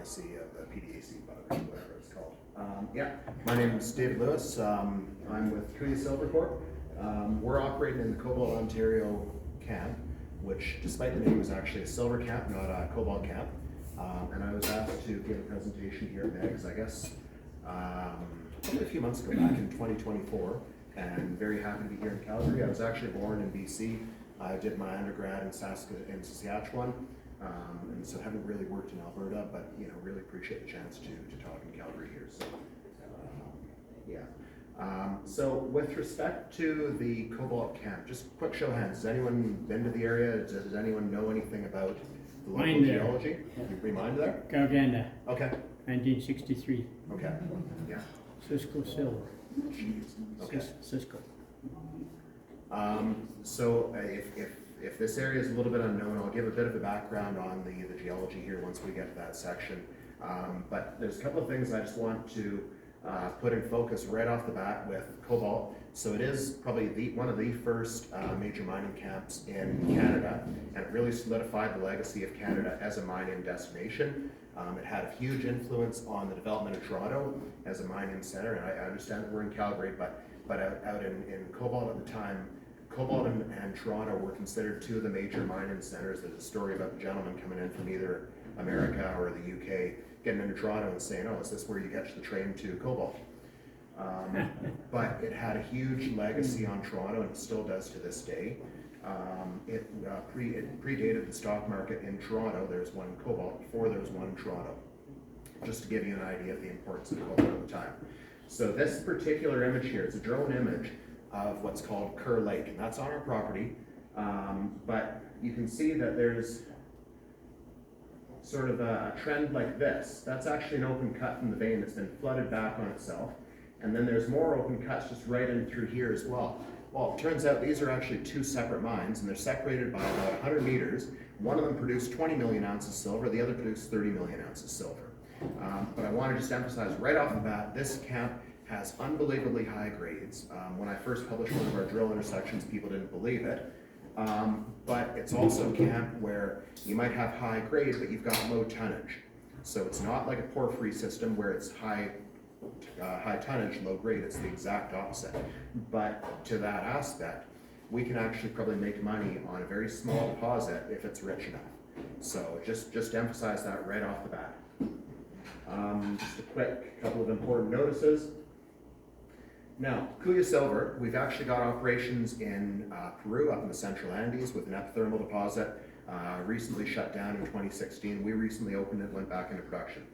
legacy of the PDAC bugs, whatever it's called. Yeah, my name is DLewis. I'm with Kuya Silver Corp. We're operating in the Cobalt, Ontario camp, which, despite the name, is actually a silver camp, not a cobalt camp. And I was asked to give a presentation here at MEGS, I guess, probably a few months ago, back in 2024, and very happy to be here in Calgary. I was actually born in BC. I did my undergrad in Saskatchewan, and so haven't really worked in Alberta, but really appreciate the chance to talk in Calgary here. So, so with respect to the Cobalt camp, just quick show of hands. Has anyone been to the area? Does anyone know anything about the local geology? You remind there? Garganda. Okay. 1963. Okay. Yeah. Cisco Silver. Jeez. Okay. Cisco. So if this area is a little bit unknown, I'll give a bit of a background on the geology here once we get to that section. But there's a couple of things I just want to put in focus right off the bat with Cobalt. So it is probably one of the first major mining camps in Canada, and it really solidified the legacy of Canada as a mining destination. It had a huge influence on the development of Toronto as a mining center, and I understand that we're in Calgary, but out in Cobalt at the time, Cobalt and Toronto were considered two of the major mining centers. There's a story about the gentleman coming in from either America or the UK, getting into Toronto and saying, oh, is this where you catch the train to Cobalt? But it had a huge legacy on Toronto, and it still does to this day. It predated the stock market in Toronto. There's one in Cobalt before there was one in Toronto, just to give you an idea of the importance of Cobalt at the time. So this particular image here, it's a drone image of what's called Kerr Lake, and that's on our property. But you can see that there's sort of a trend like this. That's actually an open cut from the vein that's been flooded back on itself. And then there's more open cuts just right in through here as well. Well, it turns out these are actually two separate mines, and they're separated by about 100 meters. One of them produced 20 million ounces of silver, the other produced 30 million ounces of silver. But I want to just emphasize right off the bat, this camp has unbelievably high grades. When I first published one of our drill intersections, people didn't believe it. But it's also a camp where you might have high grade, but you've got low tonnage. So it's not like a porphyry system where it's high tonnage, low grade. It's the exact opposite. But to that aspect, we can actually probably make money on a very small deposit if it's rich enough. So just emphasize that right off the bat. Just a quick couple of important notices. Now, Kuya Silver, we've actually got operations in Peru, up in the Central Andes, with an epithermal deposit, recently shut down in 2016. We recently opened it, went back into production.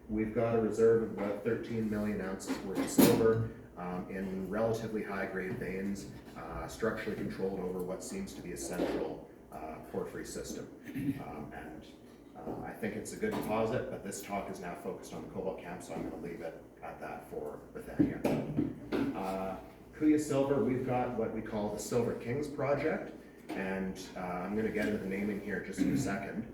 We've got a reserve of about 13 million ounces worth of silver in relatively high-grade veins, structurally controlled over what seems to be a central porphyry system. I think it's a good deposit, but this talk is now focused on the Cobalt camp, so I'm going to leave it at that for Bethania. Kuya Silver, we've got what we call the Silver Kings project, and I'm going to get into the naming here just in a second.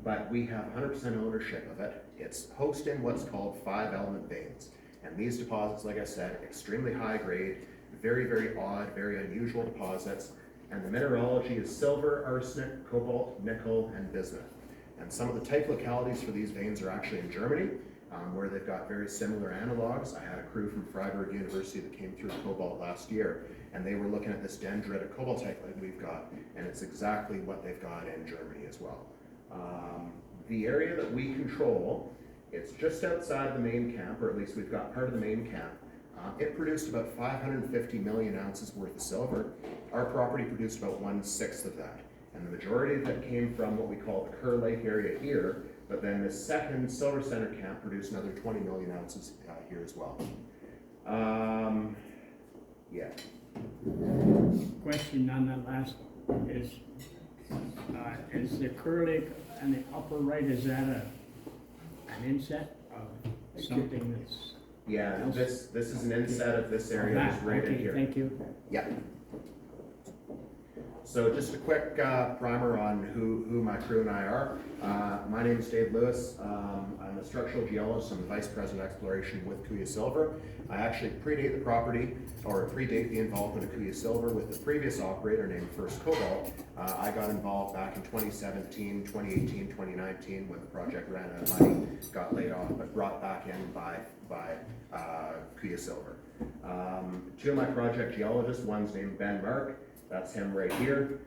But we have 100% ownership of it. It's hosting what's called 5-element veins. And these deposits, like I said, extremely high grade, very, very odd, very unusual deposits. And the mineralogy is silver, arsenic, cobalt, nickel, and bismuth. And some of the type localities for these veins are actually in Germany, where they've got very similar analogs. I had a crew from Freiburg University that came through Cobalt last year, and they were looking at this dendritic cobaltite like we've got, and it's exactly what they've got in Germany as well. The area that we control, it's just outside the main camp, or at least we've got part of the main camp. It produced about 550 million ounces worth of silver. Our property produced about 1/6 of that. And the majority of that came from what we call the Kerr Lake area here, but then the second Silver Center camp produced another 20 million ounces here as well. Yeah. Question on that last is the Kerr Lake on the upper right, is that an inset of something that's... Yeah, this is an inset of this area just right in here. Thank you. Yeah. So just a quick primer on who my crew and I are. My name is DLewis. I'm a structural geologist. I'm the Vice President of Exploration with Kuya Silver. I actually predate the property, or predate the involvement of Kuya Silver with the previous operator named First Cobalt. I got involved back in 2017, 2018, 2019 when the project ran out of money, got laid off, but brought back in by Kuya Silver. Two of my project geologists, one's named Ben Mark. That's him right here.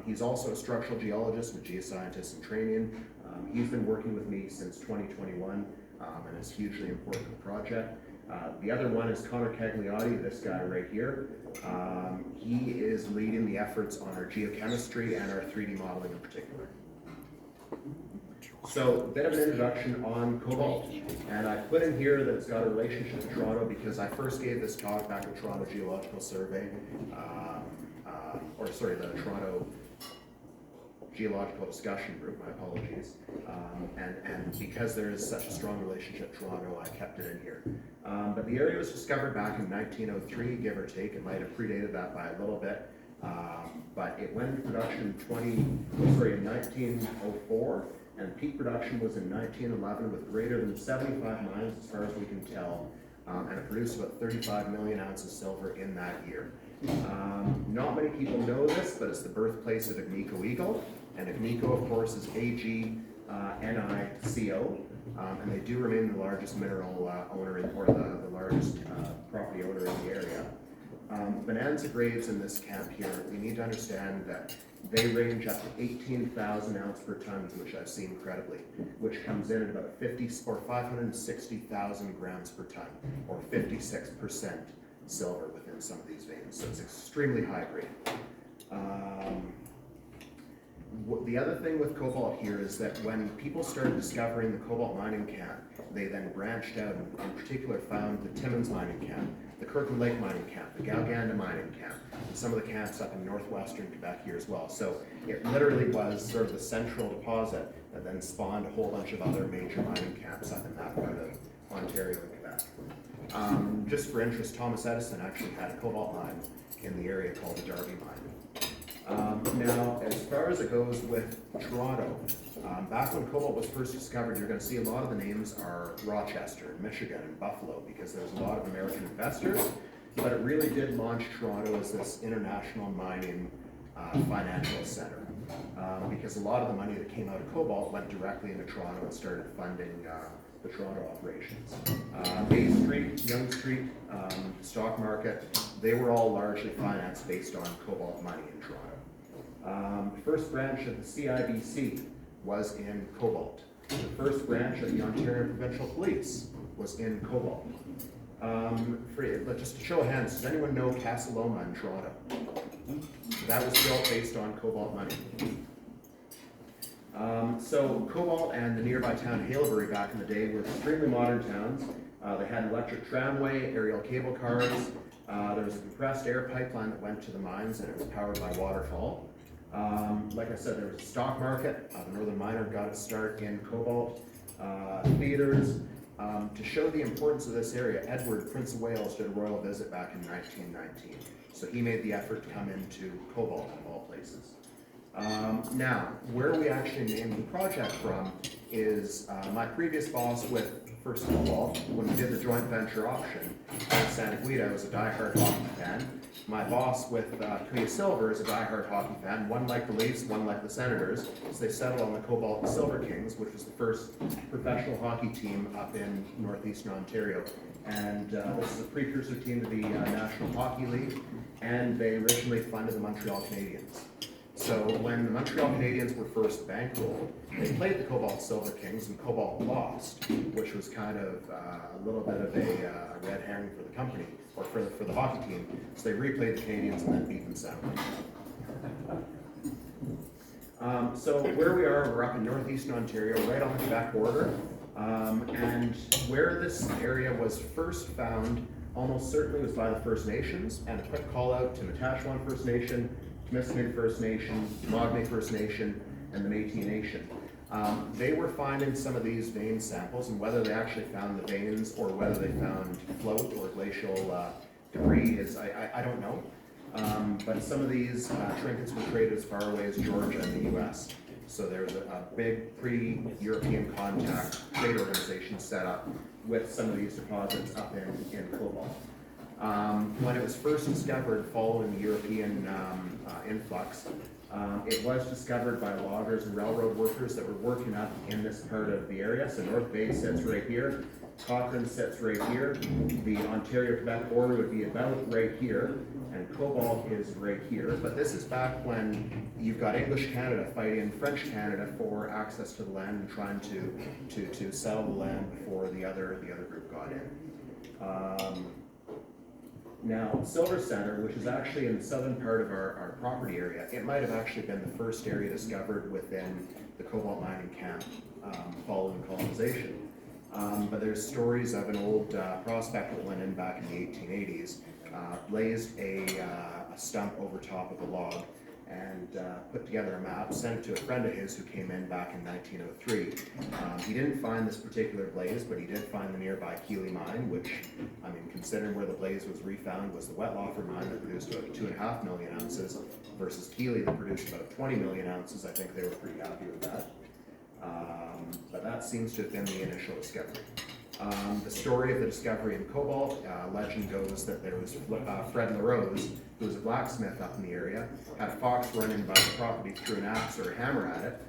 He's also a structural geologist and a geoscientist in training. He's been working with me since 2021 and it's a hugely important project. The other one is Connor Cagliotti, this guy right here. He is leading the efforts on our geochemistry and our 3D modeling in particular. So, a bit of an introduction on Cobalt, and I put in here that it's got a relationship to Toronto because I first gave this talk back at Toronto Geological Survey, the Toronto Geological Discussion Group, my apologies, and because there is such a strong relationship to Toronto, I kept it in here. But the area was discovered back in 1903, give or take. It might have predated that by a little bit, but it went into production in 1904, and peak production was in 1911 with greater than 75 mines as far as we can tell, and it produced about 35 million ounces of silver in that year. Not many people know this, but it's the birthplace of Agnico Eagle, and Agnico, of course, is AGNICO, and they do remain the largest mineral owner or the largest property owner in the area. Bonanza grades in this camp here, we need to understand that they range up to 18,000 ounce per ton, which I've seen credibly, which comes in at about 560,000 grams per ton, or 56% silver within some of these veins. So it's extremely high grade. The other thing with cobalt here is that when people started discovering the cobalt mining camp, they then branched out and in particular found the Timmins mining camp, the Kirkland Lake mining camp, the Galganda mining camp, and some of the camps up in northwestern Quebec here as well. So it literally was sort of the central deposit that then spawned a whole bunch of other major mining camps up in that part of Ontario and Quebec. Just for interest, Thomas Edison actually had a cobalt mine in the area called the Darby mine. Now, as far as it goes with Toronto, back when cobalt was first discovered, you're going to see a lot of the names are Rochester, Michigan, and Buffalo, because there's a lot of American investors, but it really did launch Toronto as this international mining financial center, because a lot of the money that came out of cobalt went directly into Toronto and started funding the Toronto operations. Bay Street, Yonge Street, stock market, they were all largely financed based on cobalt money in Toronto. The first branch of the CIBC was in cobalt. The first branch of the Ontario Provincial Police was in cobalt. Just to show of hands, does anyone know Casa Loma in Toronto? That was built based on cobalt money. So Cobalt and the nearby town Haileybury back in the day were extremely modern towns. They had an electric tramway, aerial cable cars. There was a compressed air pipeline that went to the mines, and it was powered by waterfall. Like I said, there was a stock market. The Northern Miner got its start in cobalt. Theaters. To show the importance of this area, Edward, Prince of Wales, did a royal visit back in 1919. So he made the effort to come into cobalt of all places. Now, where we actually named the project from is my previous boss with First Cobalt, when we did the joint venture option in Santa Guida, was a diehard hockey fan. My boss with Kuya Silver is a diehard hockey fan. One liked the Leafs, one liked the Senators. So they settled on the Cobalt and Silver Kings, which was the first professional hockey team up in northeastern Ontario. And this is a precursor team to the National Hockey League, and they originally funded the Montreal Canadiens. So when the Montreal Canadiens were first bankrolled, they played the Cobalt Silver Kings, and Cobalt lost, which was kind of a little bit of a red herring for the company, or for the hockey team. So they replayed the Canadiens and then beat them soundly. So where we are, we're up in northeastern Ontario, right on the Quebec border, and where this area was first found almost certainly was by the First Nations, and a quick call out to Metashwan First Nation, Temiskaming First Nation, Magmatic First Nation, and the Métis Nation. They were finding some of these vein samples, and whether they actually found the veins or whether they found float or glacial debris is, I don't know. But some of these trinkets were created as far away as Georgia in the US. So there was a big pre-European contact trade organization set up with some of these deposits up in Cobalt. When it was first discovered following the European influx, it was discovered by loggers and railroad workers that were working up in this part of the area. So North Bay sits right here, Cochrane sits right here, the Ontario-Quebec border would be about right here, and Cobalt is right here. But this is back when you've got English Canada fighting French Canada for access to the land and trying to sell the land before the other group got in. Now, Silver Center, which is actually in the southern part of our property area, it might have actually been the first area discovered within the cobalt mining camp following colonization. But there's stories of an old prospector that went in back in the 1880s, blazed a stump over top of a log, and put together a map, sent it to a friend of his who came in back in 1903. He didn't find this particular blaze, but he did find the nearby Keeley mine, which, I mean, considering where the blaze was refound was the Wettlaufer mine that produced about 2.5 million ounces versus Keeley that produced about 20 million ounces. I think they were pretty happy with that. But that seems to have been the initial discovery. The story of the discovery in Cobalt, legend goes that there was Fred LaRose, who was a blacksmith up in the area, had a fox run in by the property, threw an axe or a hammer at it,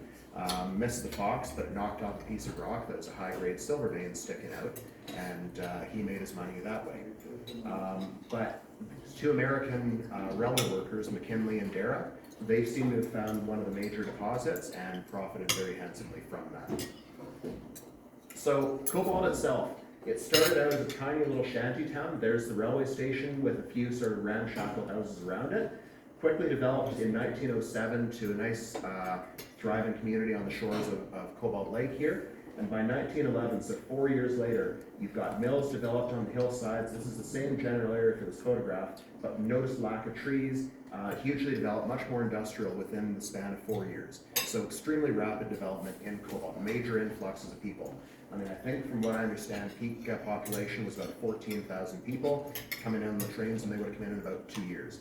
missed the fox, but it knocked off a piece of rock that was a high-grade silver vein sticking out, and he made his money that way. But two American railroad workers, McKinley and Dara, they seem to have found one of the major deposits and profited very handsomely from that. So Cobalt itself, it started out as a tiny little shanty town. There's the railway station with a few sort of ramshackle houses around it. Quickly developed in 1907 to a nice thriving community on the shores of Cobalt Lake here. And by 1911, so 4 years later, you've got mills developed on the hillsides. This is the same general area for this photograph, but notice lack of trees, hugely developed, much more industrial within the span of 4 years. So extremely rapid development in Cobalt, major influxes of people. I mean, I think from what I understand, peak population was about 14,000 people coming in on the trains, and they would have come in about 2 years.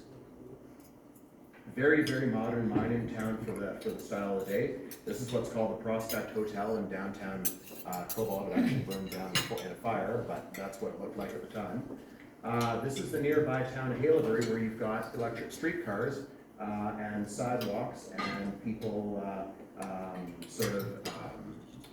Very, very modern mining town for the style of the day. This is what's called the Prospect Hotel in downtown Cobalt. It actually burned down in a fire, but that's what it looked like at the time. This is the nearby town of Haileybury, where you've got electric streetcars and sidewalks and people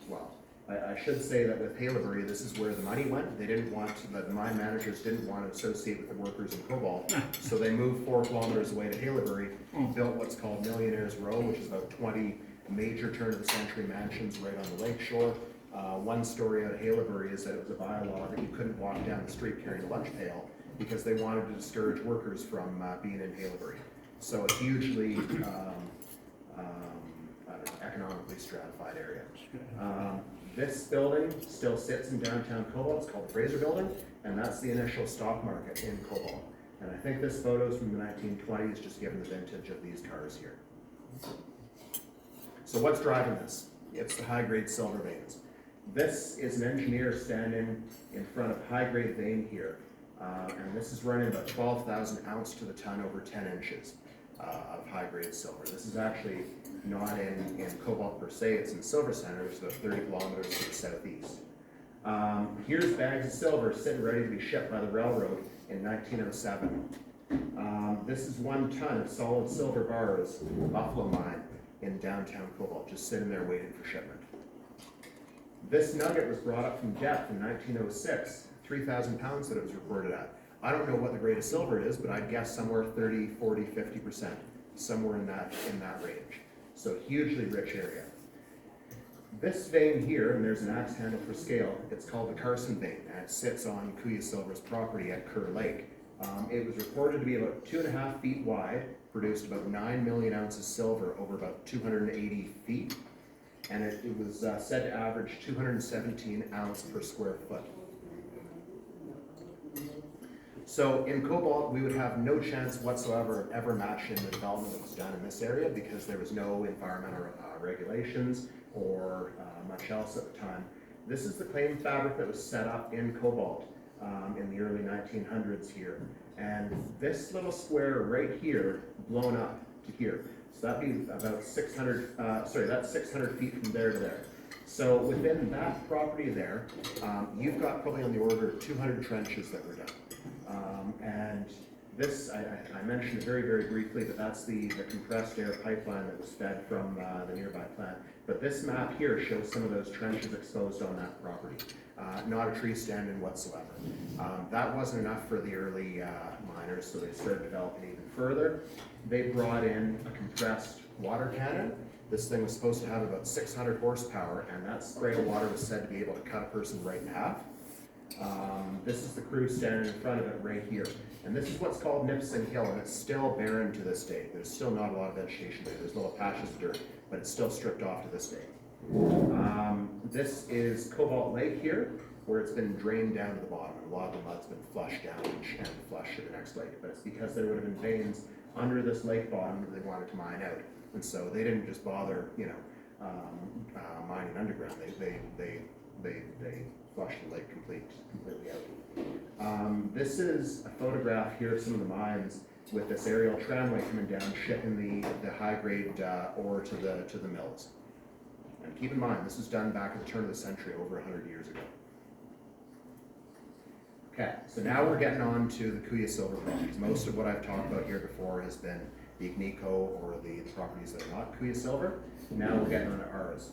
well, I should say that with Haileybury, this is where the money went. They didn't want to, the mine managers didn't want to associate with the workers in Cobalt, so they moved 4 kilometers away to Haileybury, built what's called Millionaires Row, which is about 20 major turn-of-the-century mansions right on the lake shore. One story out of Haileybury is that it was a bylaw that you couldn't walk down the street carrying a lunch pail because they wanted to discourage workers from being in Haileybury. So a hugely economically stratified area. This building still sits in downtown Cobalt. It's called the Fraser Building, and that's the initial stock market in Cobalt. And I think this photo is from the 1920s, just given the vintage of these cars here. So what's driving this? It's the high-grade silver veins. This is an engineer standing in front of high-grade vein here, and this is running about 12,000 ounce to the ton over 10 inches of high-grade silver. This is actually not in Cobalt per se, it's in Silver Center, which is about 30 kilometers to the southeast. Here's bags of silver sitting ready to be shipped by the railroad in 1907. This is 1 ton of solid silver bars, Buffalo Mine in downtown Cobalt, just sitting there waiting for shipment. This nugget was brought up from depth in 1906, 3,000 pounds that it was reported at. I don't know what the grade of silver is, but I'd guess somewhere 30, 40, 50%, somewhere in that range. So hugely rich area. This vein here, and there's an axe handle for scale, it's called the Carson vein, and it sits on Kuya Silver's property at Kerr Lake. It was reported to be about 2.5 feet wide, produced about 9 million ounces silver over about 280 feet, and it was said to average 217 ounce per square foot. So in Cobalt, we would have no chance whatsoever of ever matching the development that was done in this area because there was no environmental regulations or much else at the time. This is the claim fabric that was set up in Cobalt. in the early 1900s here. And this little square right here, blown up to here. So that'd be about 600, that's 600 feet from there to there. So within that property there, you've got probably on the order of 200 trenches that were done. And this, I mentioned it very, very briefly, but that's the compressed air pipeline that was fed from the nearby plant. But this map here shows some of those trenches exposed on that property. Not a tree stand in whatsoever. That wasn't enough for the early miners, so they started developing even further. They brought in a compressed water cannon. This thing was supposed to have about 600 horsepower, and that spray of water was said to be able to cut a person right in half. This is the crew standing in front of it right here. And this is what's called Nipissing Hill, and it's still barren to this day. There's still not a lot of vegetation there. There's little patches of dirt, but it's still stripped off to this day. This is Cobalt Lake here, where it's been drained down to the bottom, and a lot of the mud's been flushed down and flushed to the next lake. But it's because there would have been veins under this lake bottom that they wanted to mine out. And so they didn't just bother, mining underground. They flushed the lake completely out. This is a photograph here of some of the mines with this aerial tramway coming down, shipping the high-grade ore to the mills. And keep in mind, this was done back at the turn of the century, over 100 years ago. Okay, so now we're getting on to the Kuya Silver properties. Most of what I've talked about here before has been the Agnico or the properties that are not Kuya Silver. Now we're getting on to ours.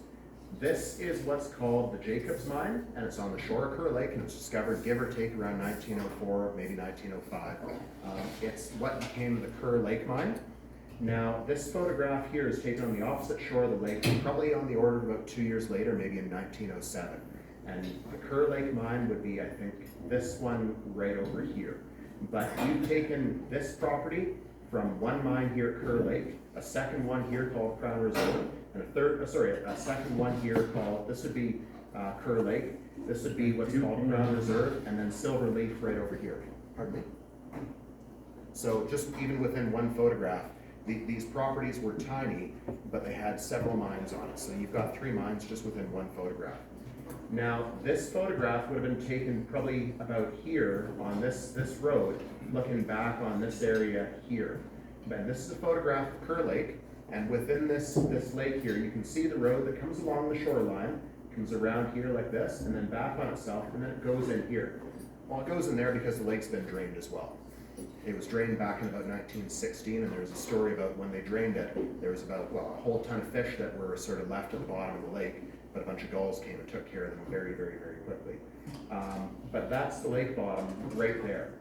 This is what's called the Jacobs Mine, and it's on the shore of Kerr Lake, and it was discovered, give or take, around 1904, maybe 1905. It's what became the Kerr Lake Mine. Now, this photograph here is taken on the opposite shore of the lake, probably on the order of about 2 years later, maybe in 1907. And the Kerr Lake Mine would be, I think, this one right over here. But you've taken this property from one mine here at Kerr Lake, a second one here called Crown Reserve, and a second one here called, this would be Kerr Lake, this would be what's called Crown Reserve, and then Silver Leaf right over here. Pardon me? So just even within one photograph, these properties were tiny, but they had several mines on it. So you've got 3 mines just within one photograph. Now, this photograph would have been taken probably about here on this road, looking back on this area here. And this is a photograph of Kerr Lake, and within this lake here, you can see the road that comes along the shoreline, comes around here like this, and then back on itself, and then it goes in here. Well, it goes in there because the lake's been drained as well. It was drained back in about 1916, and there was a story about when they drained it, there was about, a whole ton of fish that were sort of left at the bottom of the lake, but a bunch of gulls came and took care of them very, very, very quickly. But that's the lake bottom right there.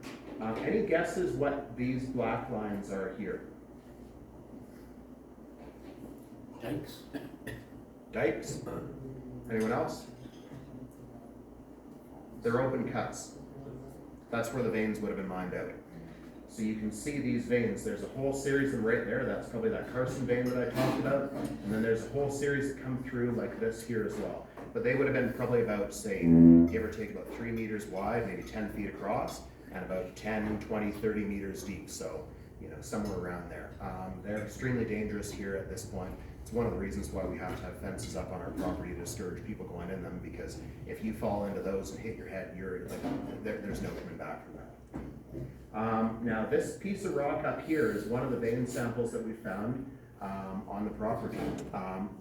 Any guesses what these black lines are here? Dikes. Dikes? Anyone else? They're open cuts. That's where the veins would have been mined out. So you can see these veins. There's a whole series of them right there. That's probably that Carson vein that I talked about. And then there's a whole series that come through like this here as well. But they would have been probably about, say, give or take about 3 meters wide, maybe 10 feet across, and about 10, 20, 30 meters deep. So, somewhere around there. They're extremely dangerous here at this point. It's one of the reasons why we have to have fences up on our property to discourage people going in them, because if you fall into those and hit your head, there's no coming back from that. Now this piece of rock up here is one of the vein samples that we found on the property.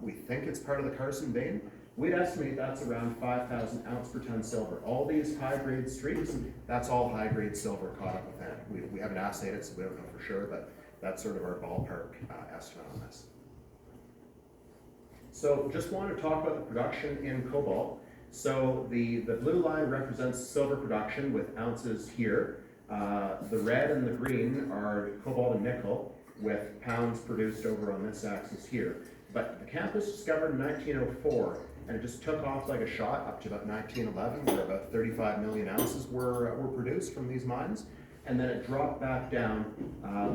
We think it's part of the Carson vein. We'd estimate that's around 5,000 ounce per ton silver. All these high-grade streaks, that's all high-grade silver caught up within it. We haven't assayed it, so we don't know for sure, but that's sort of our ballpark estimate on this. So just want to talk about the production in cobalt. So the blue line represents silver production with ounces here. The red and the green are cobalt and nickel with pounds produced over on this axis here. But the camp was discovered in 1904, and it just took off like a shot up to about 1911, where about 35 million ounces were produced from these mines. And then it dropped back down,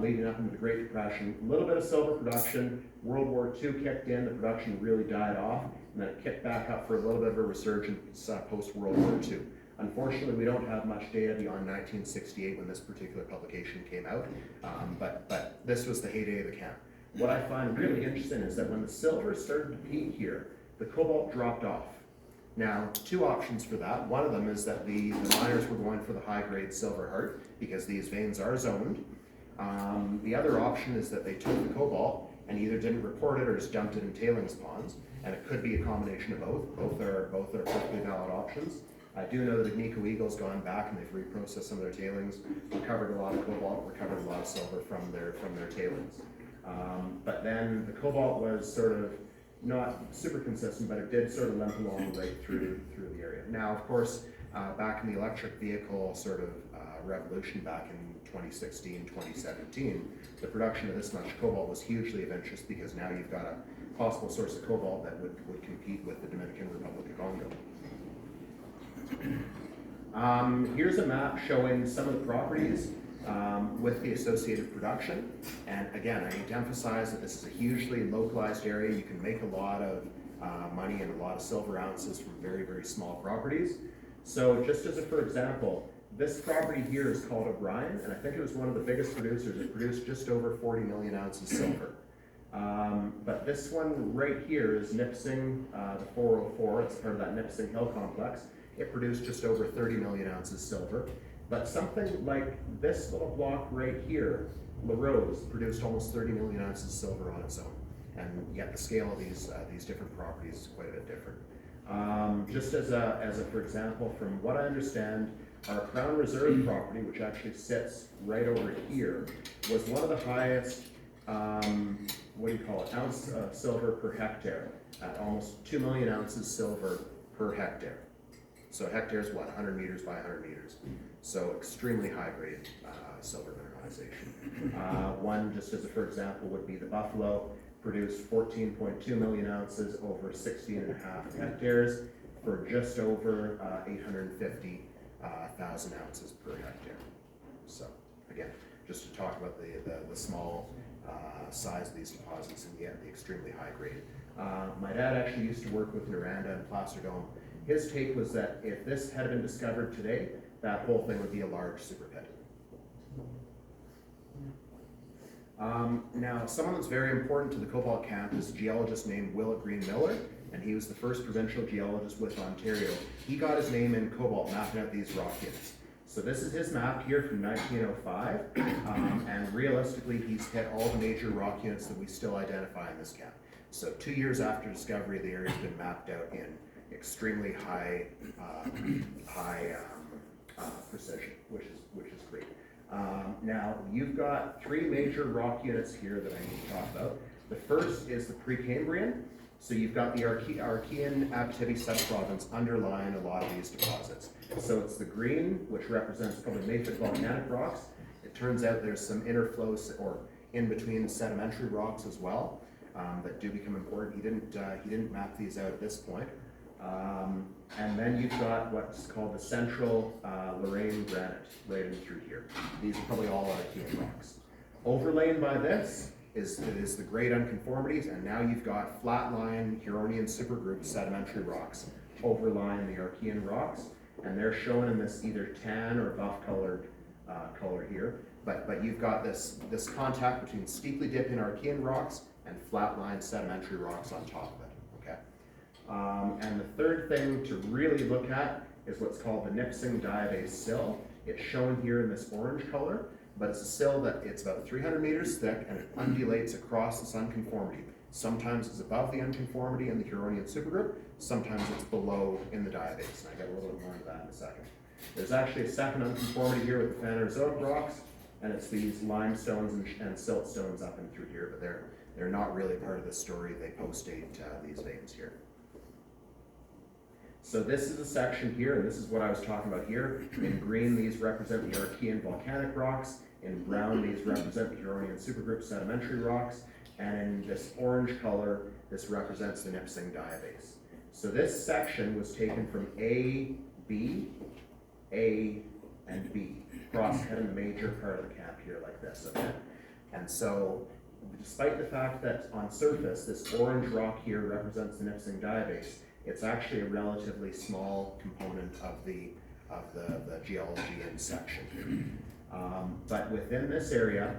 leading up into the Great Depression. A little bit of silver production. World War II kicked in, the production really died off, and then it kicked back up for a little bit of a resurgence post-World War II. Unfortunately, we don't have much data beyond 1968 when this particular publication came out, but this was the heyday of the camp. What I find really interesting is that when the silver started to peak here, the cobalt dropped off. Now, two options for that. One of them is that the miners were going for the high-grade silver heart because these veins are zoned. The other option is that they took the cobalt and either didn't report it or just dumped it in tailings ponds, and it could be a combination of both. Both are perfectly valid options. I do know that Agnico Eagle's gone back and they've reprocessed some of their tailings, recovered a lot of cobalt, recovered a lot of silver from their tailings. But then the cobalt was sort of not super consistent, but it did sort of limp along right through the area. Now, of course, back in the electric vehicle sort of revolution back in 2016, 2017, the production of this much cobalt was hugely of interest because now you've got a possible source of cobalt that would compete with the Dominican Republic of Congo. Here's a map showing some of the properties with the associated production. And again, I need to emphasize that this is a hugely localized area. You can make a lot of money and a lot of silver ounces from very, very small properties. So just as a for example, this property here is called O'Brien, and I think it was one of the biggest producers. It produced just over 40 million ounces silver. But this one right here is Nipsing, the 404. It's part of that Nipsing Hill complex. It produced just over 30 million ounces silver. But something like this little block right here, La Rose, produced almost 30 million ounces of silver on its own. And yet the scale of these different properties is quite a bit different. Just as a for example, from what I understand, our Crown Reserve property, which actually sits right over here, was one of the highest, what do you call it, ounce silver per hectare, at almost 2 million ounces silver per hectare. So a hectare is what, 100 meters by 100 meters. So extremely high grade silver mineralization. One, just as a for example, would be the Buffalo, produced 14.2 million ounces over 16.5 hectares for just over 850,000 ounces per hectare. So again, just to talk about the small size of these deposits and yet the extremely high grade. My dad actually used to work with Noranda and Placer Dome. His take was that if this had been discovered today, that whole thing would be a large super pit. Now, someone that's very important to the cobalt camp is a geologist named Will Green Miller, and he was the first provincial geologist with Ontario. He got his name in cobalt, mapping out these rock units. So this is his map here from 1905, and realistically, he's hit all the major rock units that we still identify in this camp. So 2 years after discovery, the area's been mapped out in extremely high precision, which is great. Now, you've got three major rock units here that I need to talk about. The first is the Precambrian. So you've got the Archean Abitibi subprovince underlying a lot of these deposits. So it's the green, which represents probably mafic volcanic rocks. It turns out there's some interflows or in between sedimentary rocks as well that do become important. He didn't map these out at this point. And then you've got what's called the central Lorraine granite right in through here. These are probably all Archean rocks. Overlain by this is the great unconformities, and now you've got flatline Huronian supergroup sedimentary rocks overlying the Archean rocks, and they're shown in this either tan or buff colored color here. But you've got this contact between steeply dipping Archean rocks and flatline sedimentary rocks on top of it. Okay. And the third thing to really look at is what's called the Nipsing diabase sill. It's shown here in this orange color, but it's a sill that it's about 300 meters thick and it undulates across this unconformity. Sometimes it's above the unconformity in the Huronian supergroup, sometimes it's below in the diabase, and I'll get a little bit more into that in a second. There's actually a second unconformity here with the Phanerozoic rocks, and it's these limestones and siltstones up and through here, but they're not really part of the story. They post-date these veins here. So this is a section here, and this is what I was talking about here. In green, these represent the Archean volcanic rocks. In brown, these represent the Huronian supergroup sedimentary rocks. And in this orange color, this represents the Nipsing diabase. So this section was taken from A, B, A, and B, cross-heading the major part of the camp here like this, okay? And so, despite the fact that on surface, this orange rock here represents the Nipsing diabase, it's actually a relatively small component of the geology in section. But within this area,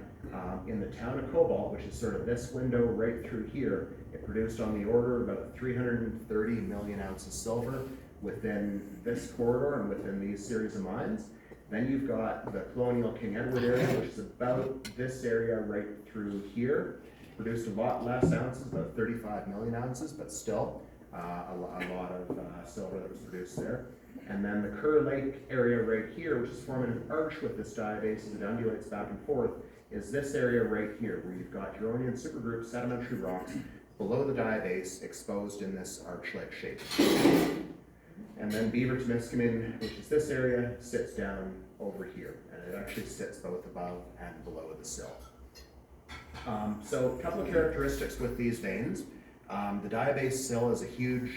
in the town of Cobalt, which is sort of this window right through here, It produced on the order of about 330 million ounces of silver within this corridor and within these series of mines. Then you've got the Colonial King Edward area, which is about this area right through here. Produced a lot less ounces, about 35 million ounces, but still a lot of silver that was produced there. And then the Kerr Lake area right here, which is forming an arch with this diabase as it undulates back and forth, is this area right here, where you've got Huronian supergroup sedimentary rocks below the diabase exposed in this arch-like shape. And then Beaver Temiskaming, which is this area, sits down over here, and it actually sits both above and below the sill. So a couple of characteristics with these veins. The diabase sill is a huge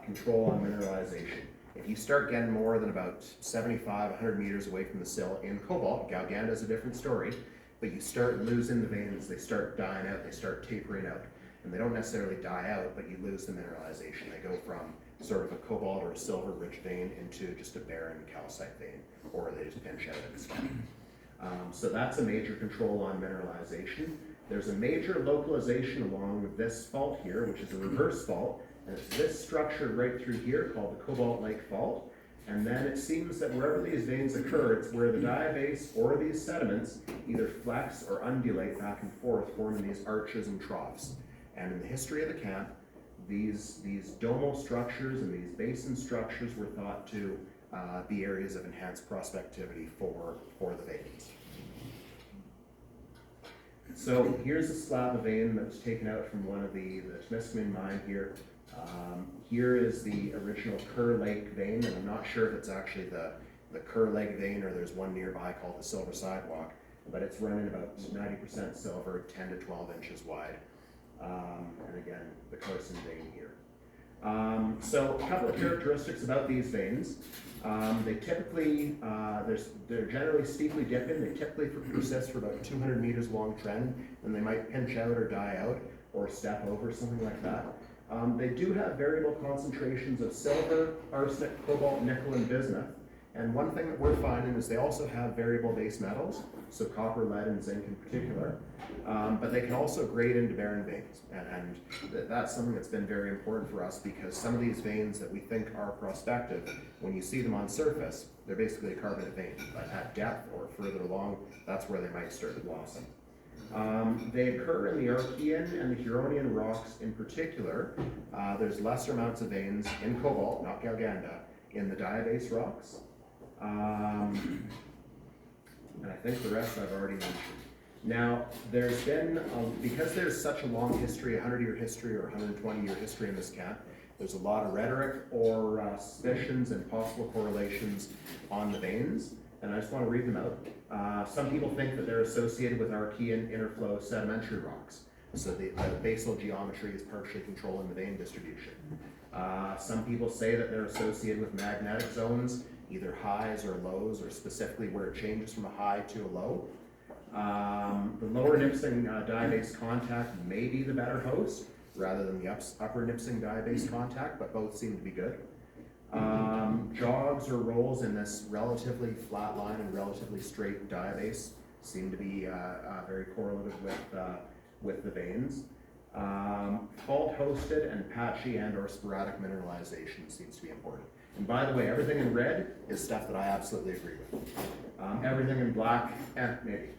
control on mineralization. If you start getting more than about 75, 100 meters away from the sill in cobalt, Galganda is a different story, but you start losing the veins, they start dying out, they start tapering out. And they don't necessarily die out, but you lose the mineralization. They go from sort of a cobalt or a silver rich vein into just a barren calcite vein, or they just pinch out and stop. So that's a major control on mineralization. There's a major localization along this fault here, which is a reverse fault, and it's this structure right through here called the Cobalt Lake Fault. And then it seems that wherever these veins occur, it's where the diabase or these sediments either flex or undulate back and forth, forming these arches and troughs. And in the history of the camp, these domal structures and these basin structures were thought to be areas of enhanced prospectivity for the veins. So here's a slab of vein that was taken out from one of the Temiskaming mine here. Here is the original Kerr Lake vein, and I'm not sure if it's actually the Kerr Lake vein or there's one nearby called the Silver Sidewalk, but it's running about 90% silver, 10 to 12 inches wide. And again, the Carson vein here. So a couple of characteristics about these veins. They typically, they're generally steeply dipping. They typically persist for about 200 meters long trend, and they might pinch out or die out or step over, something like that. They do have variable concentrations of silver, arsenic, cobalt, nickel, and bismuth. And one thing that we're finding is they also have variable base metals, so copper, lead, and zinc in particular. But they can also grade into barren veins. And that's something that's been very important for us, because some of these veins that we think are prospective, when you see them on surface, they're basically a carbonate vein. But at depth or further along, that's where they might start to blossom. They occur in the Archean and the Huronian rocks in particular. There's lesser amounts of veins in cobalt, not Galganda, in the diabase rocks. And I think the rest I've already mentioned. Now, there's been, because there's such a long history, 100-year history or 120-year history in this camp, there's a lot of rhetoric or suspicions and possible correlations on the veins, and I just want to read them out. Some people think that they're associated with Archean interflow sedimentary rocks, so the basal geometry is partially controlling the vein distribution. Some people say that they're associated with magnetic zones, either highs or lows, or specifically where it changes from a high to a low. The lower Nipsing diabase contact may be the better host, rather than the upper Nipsing diabase contact, but both seem to be good. Jogs or rolls in this relatively flat line and relatively straight diabase seem to be very correlative with the veins. Fault-hosted and patchy and or sporadic mineralization seems to be important. And by the way, everything in red is stuff that I absolutely agree with. Everything in black, maybe.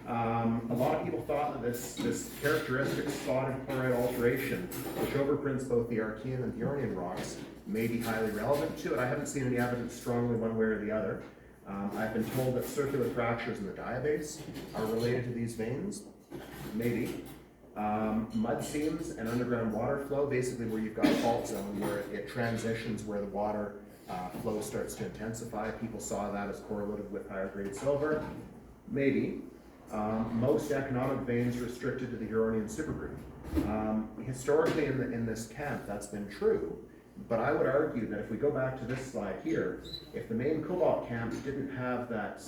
A lot of people thought that this characteristic spotted chloride alteration, which overprints both the Archean and the Huronian rocks, may be highly relevant to it. I haven't seen any evidence strongly one way or the other. I've been told that circular fractures in the diabase are related to these veins. Maybe. Mud seams and underground water flow, basically where you've got a fault zone where it transitions, where the water flow starts to intensify. People saw that as correlated with higher grade silver. Maybe. Most economic veins restricted to the Huronian supergroup. Historically in this camp, that's been true, but I would argue that if we go back to this slide here, if the main cobalt camp didn't have that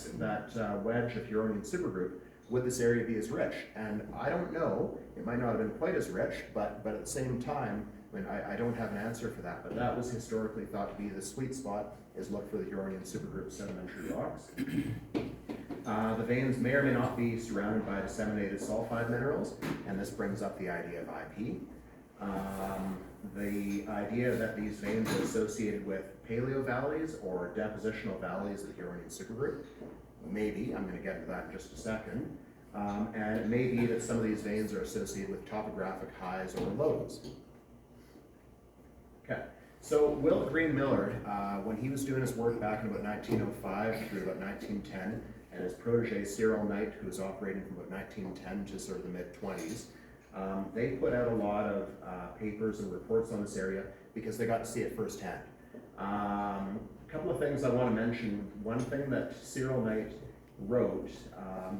wedge of Huronian supergroup, would this area be as rich? And I don't know, it might not have been quite as rich, but at the same time, I mean, I don't have an answer for that, but that was historically thought to be the sweet spot, is look for the Huronian supergroup sedimentary rocks. The veins may or may not be surrounded by disseminated sulfide minerals, and this brings up the idea of IP. The idea that these veins are associated with paleovalleys or depositional valleys of the Huronian supergroup. Maybe, I'm going to get into that in just a second. And it may be that some of these veins are associated with topographic highs or lows. Okay, so Will Green Miller, when he was doing his work back in about 1905 through about 1910, and his protege Cyril Knight, who was operating from about 1910 to sort of the mid-20s, they put out a lot of papers and reports on this area because they got to see it firsthand. A couple of things I want to mention. One thing that Cyril Knight wrote,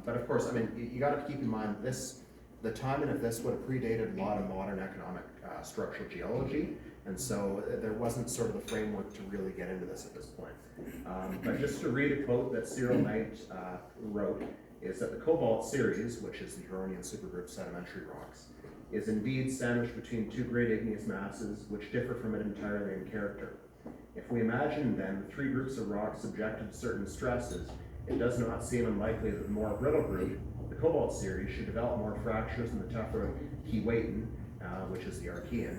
but of course, I mean, you got to keep in mind this, the timing of this would have predated a lot of modern economic structural geology, and so there wasn't sort of the framework to really get into this at this point. But just to read a quote that Cyril Knight wrote, is that the Cobalt series, which is the Huronian supergroup sedimentary rocks, is indeed sandwiched between two great igneous masses which differ from it entirely in character. If we imagine then the three groups of rocks subjected to certain stresses, it does not seem unlikely that the more brittle group, the Cobalt series, should develop more fractures in the tougher Keewatin, which is the Archean,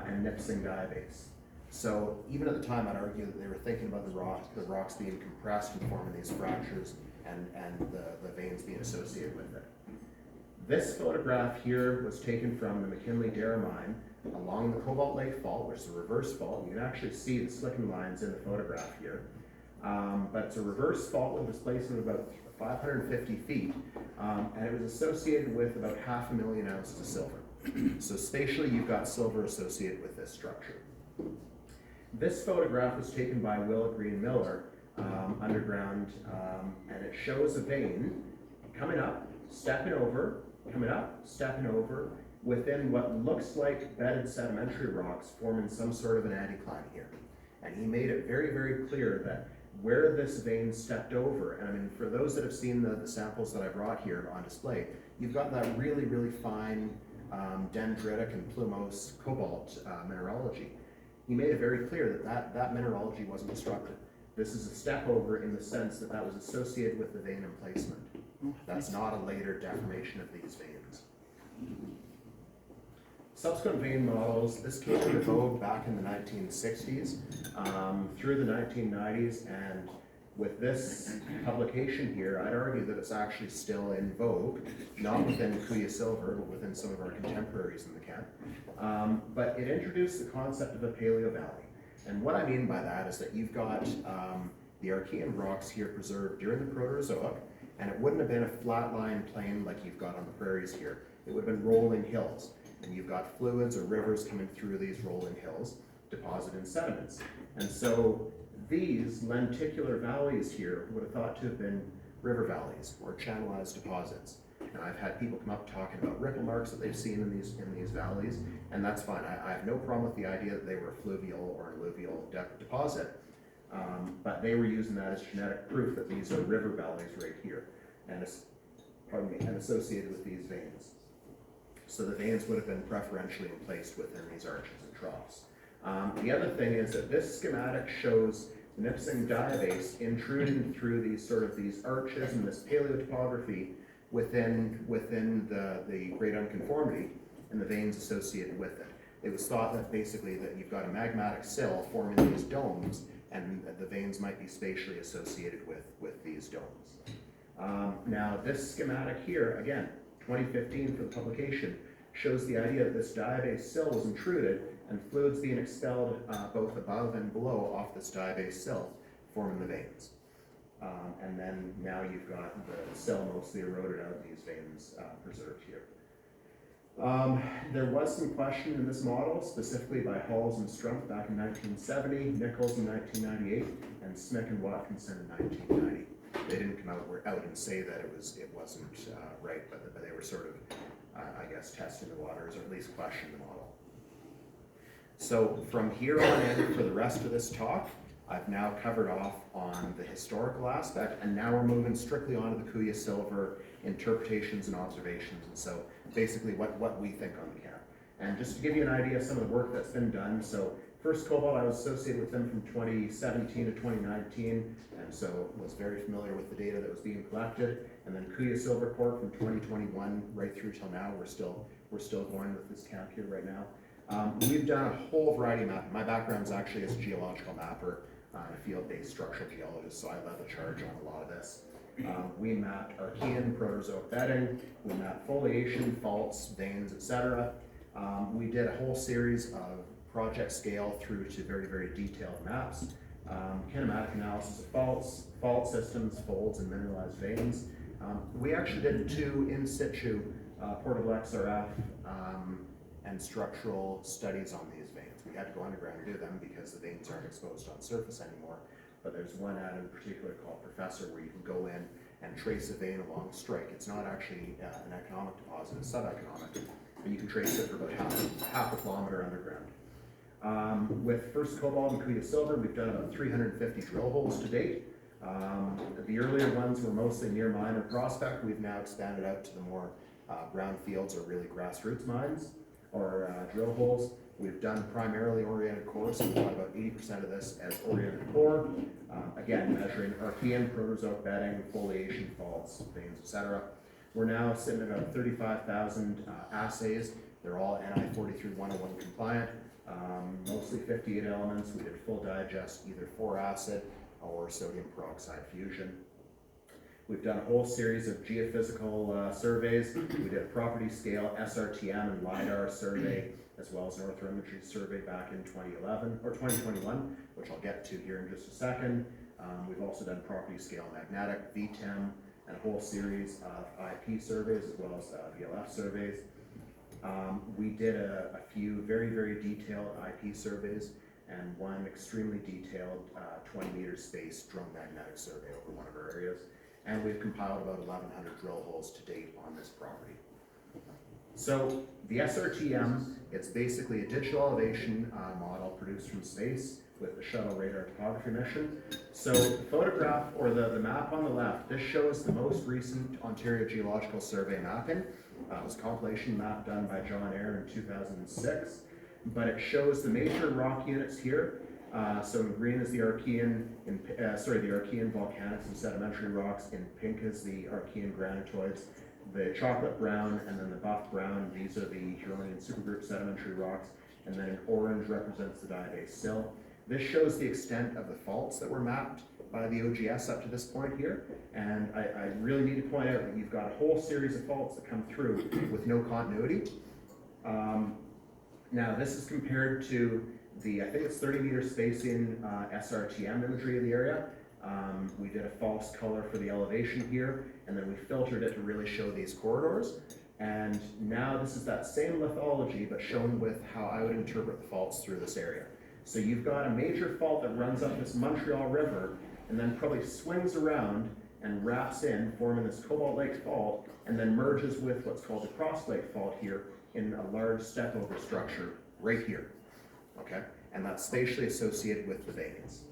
and Nipissing diabase. So even at the time, I'd argue that they were thinking about the rocks being compressed and forming these fractures, and the veins being associated with it. This photograph here was taken from the McKinley-Dara mine along the Cobalt Lake Fault, which is a reverse fault. You can actually see the slicking lines in the photograph here. But it's a reverse fault with a displacement of about 550 feet, and it was associated with about 500,000 ounces of silver. So spatially, you've got silver associated with this structure. This photograph was taken by Will Green Miller underground, and it shows a vein coming up, stepping over, coming up, stepping over, within what looks like bedded sedimentary rocks forming some sort of an anticline here. And he made it very, very clear that where this vein stepped over, and I mean, for those that have seen the samples that I brought here on display, you've got that really, really fine dendritic and plumose cobalt mineralogy. He made it very clear that that mineralogy wasn't destructive. This is a step over in the sense that that was associated with the vein emplacement. That's not a later deformation of these veins. Subsequent vein models, this came into vogue back in the 1960s, through the 1990s, and with this publication here, I'd argue that it's actually still in vogue, not within Kuya Silver, but within some of our contemporaries in the camp. But it introduced the concept of a paleovalley. And what I mean by that is that you've got the Archean rocks here preserved during the Proterozoic, and it wouldn't have been a flat-lying plain like you've got on the prairies here. It would have been rolling hills, and you've got fluids or rivers coming through these rolling hills, depositing sediments. And so these lenticular valleys here would have thought to have been river valleys or channelized deposits. And I've had people come up talking about ripple marks that they've seen in these valleys, and that's fine. I have no problem with the idea that they were a fluvial or alluvial deposit, but they were using that as genetic proof that these are river valleys right here, and associated with these veins. So the veins would have been preferentially placed within these arches and troughs. The other thing is that this schematic shows the Nipissing diabase intruding through these arches and this paleotopography within the great unconformity and the veins associated with it. It was thought that basically that you've got a magmatic sill forming these domes, and the veins might be spatially associated with these domes. Now this schematic here, again, 2015 for the publication, shows the idea that this diabase sill was intruded and fluids being expelled both above and below off this diabase sill, forming the veins. And then now you've got the sill mostly eroded out, these veins preserved here. There was some question in this model, specifically by Halls and Strumpf back in 1970, Nichols in 1998, and Smick and Watkinson in 1990. They didn't come out and say that it wasn't right, but they were sort of, I guess, testing the waters, or at least questioning the model. So from here on in, for the rest of this talk, I've now covered off on the historical aspect, and now we're moving strictly onto the Kuya Silver interpretations and observations, and so basically what we think on the camp. And just to give you an idea of some of the work that's been done, so First Cobalt, I was associated with them from 2017 to 2019, and so was very familiar with the data that was being collected. And then Kuya Silver Corp from 2021 right through till now. We're still going with this camp here right now. We've done a whole variety of mapping. My background is actually as a geological mapper and a field-based structural geologist, so I led the charge on a lot of this. We mapped Archean Proterozoic bedding, we mapped foliation, faults, veins, etc. We did a whole series of project scale through to very, very detailed maps, kinematic analysis of faults, fault systems, folds, and mineralized veins. We actually did 2 in situ portable XRF and structural studies on these veins. We had to go underground to do them because the veins aren't exposed on surface anymore. But there's one ad in particular called Professor where you can go in and trace a vein along strike. It's not actually an economic deposit, it's sub-economic, but you can trace it for about half a kilometer underground. With First Cobalt and Kuya Silver, we've done about 350 drill holes to date. The earlier ones were mostly near mine or prospect. We've now expanded out to the more brownfields or really grassroots mines or drill holes. We've done primarily oriented core, so we've done about 80% of this as oriented core. Again, measuring Archean, Proterozoic bedding, foliation, faults, veins, etc. We're now sitting at about 35,000 assays. They're all NI 43-101 compliant, mostly 58 elements. We did full digest, either 4-acid or sodium peroxide fusion. We've done a whole series of geophysical surveys. We did a property scale SRTM and LiDAR survey, as well as an orthoimagery survey back in 2011 or 2021, which I'll get to here in just a second. We've also done property scale magmatic, VTEM, and a whole series of IP surveys as well as VLF surveys. We did a few very, very detailed IP surveys and one extremely detailed 20-meter space drone magnetic survey over one of our areas. And we've compiled about 1,100 drill holes to date on this property. So the SRTM, it's basically a digital elevation model produced from space with the shuttle radar topography mission. So the photograph or the map on the left, this shows the most recent Ontario Geological Survey mapping. It was a compilation map done by John Eyre in 2006, but it shows the major rock units here. So in green is the Archean, the Archean volcanics and sedimentary rocks. In pink is the Archean granitoids. The chocolate brown and then the buff brown, these are the Huronian supergroup sedimentary rocks. And then in orange represents the diabase sill. This shows the extent of the faults that were mapped by the OGS up to this point here. And I really need to point out that you've got a whole series of faults that come through with no continuity. Now this is compared to the, I think it's 30-meter spacing SRTM imagery of the area. We did a false color for the elevation here, and then we filtered it to really show these corridors. And now this is that same lithology, but shown with how I would interpret the faults through this area. So you've got a major fault that runs up this Montreal River, and then probably swings around and wraps in, forming this Cobalt Lake Fault, and then merges with what's called the Cross Lake Fault here in a large step-over structure right here. Okay, and that's spatially associated with the veins.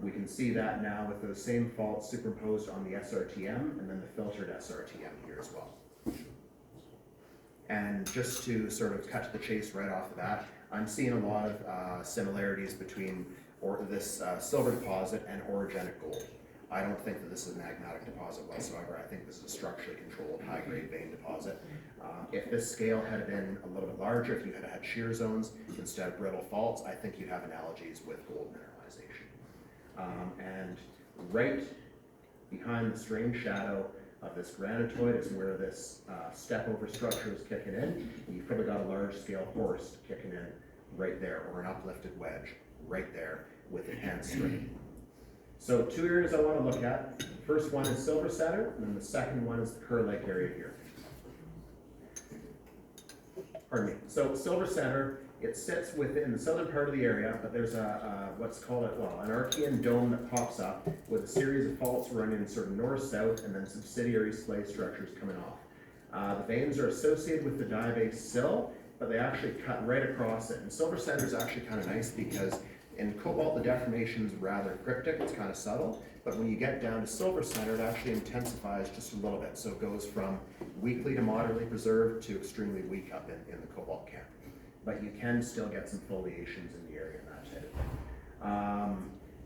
We can see that now with those same faults superimposed on the SRTM and then the filtered SRTM here as well. And just to sort of cut to the chase right off the bat, I'm seeing a lot of similarities between this silver deposit and orogenic gold. I don't think that this is a magmatic deposit whatsoever. I think this is a structurally controlled high-grade vein deposit. If this scale had been a little bit larger, if you had had shear zones instead of brittle faults, I think you'd have analogies with gold mineralization. And right behind the strange shadow of this granitoid is where this step-over structure is kicking in. And you've probably got a large-scale horst kicking in right there, or an uplifted wedge right there with enhanced strain. So 2 areas I want to look at. First one is Silver Center, and then the second one is the Kerr Lake area here. Pardon me. So Silver Center, it sits within the southern part of the area, but there's what's called an Archean dome that pops up with a series of faults running sort of north-south and then subsidiary splay structures coming off. The veins are associated with the diabase sill, but they actually cut right across it. And Silver Center is actually kind of nice because in Cobalt, the deformation is rather cryptic, it's kind of subtle, but when you get down to Silver Center, it actually intensifies just a little bit. So it goes from weakly to moderately preserved to extremely weak up in the Cobalt camp. But you can still get some foliations in the area in that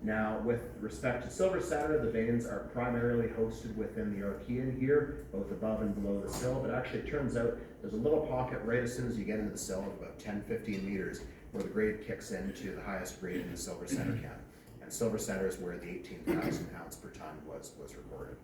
Now, with respect to Silver Center, the veins are primarily hosted within the Archean here, both above and below the sill, but actually it turns out there's a little pocket right as soon as you get into the sill of about 10-15 meters where the grade kicks into the highest grade in the Silver Center camp. And Silver Center is where the 18,000 pounds per ton was recorded.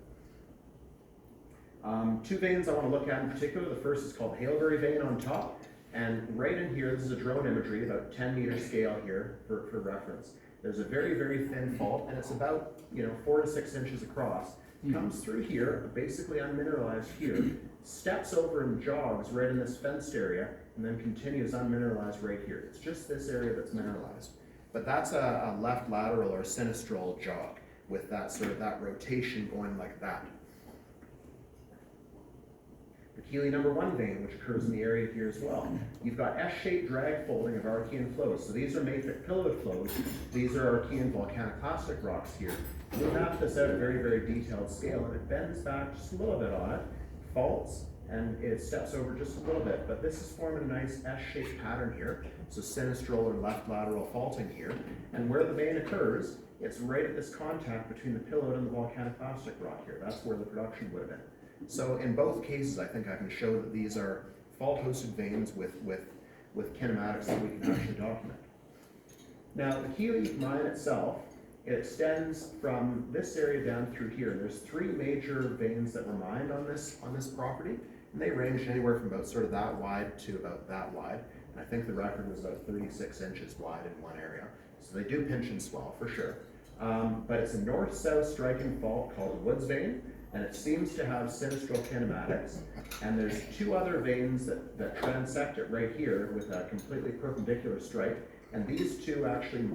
Two veins I want to look at in particular. The first is called Hailberry vein on top. And right in here, this is a drone imagery, about 10 meter scale here for reference. There's a very, very thin fault, and it's about 4 to 6 inches across. Comes through here, basically unmineralized here, steps over and jogs right in this fenced area, and then continues unmineralized right here. It's just this area that's mineralized. But that's a left lateral or sinistral jog with that that rotation going like that. The Keeley number 1 vein, which occurs in the area here as well. You've got S-shaped drag folding of Archean flows. So these are mafic pillared flows. These are Archean volcanoclastic rocks here. We map this out at a very, very detailed scale, and it bends back just a little bit on it, faults, and it steps over just a little bit. But this is forming a nice S-shaped pattern here. So sinistral or left lateral faulting here. And where the vein occurs, it's right at this contact between the pillowed and the volcanoclastic rock here. That's where the production would have been. So in both cases, I think I can show that these are fault-hosted veins with kinematics that we can actually document. Now, the Keeley mine itself, it extends from this area down through here. There's 3 major veins that were mined on this property, and they ranged anywhere from about sort of that wide to about that wide. And I think the record was about 36 inches wide in one area. So they do pinch and swell for sure. But it's a north-south striking fault called Woods vein, and it seems to have sinistral kinematics. And there's 2 other veins that transect it right here with a completely perpendicular strike. And these 2 actually,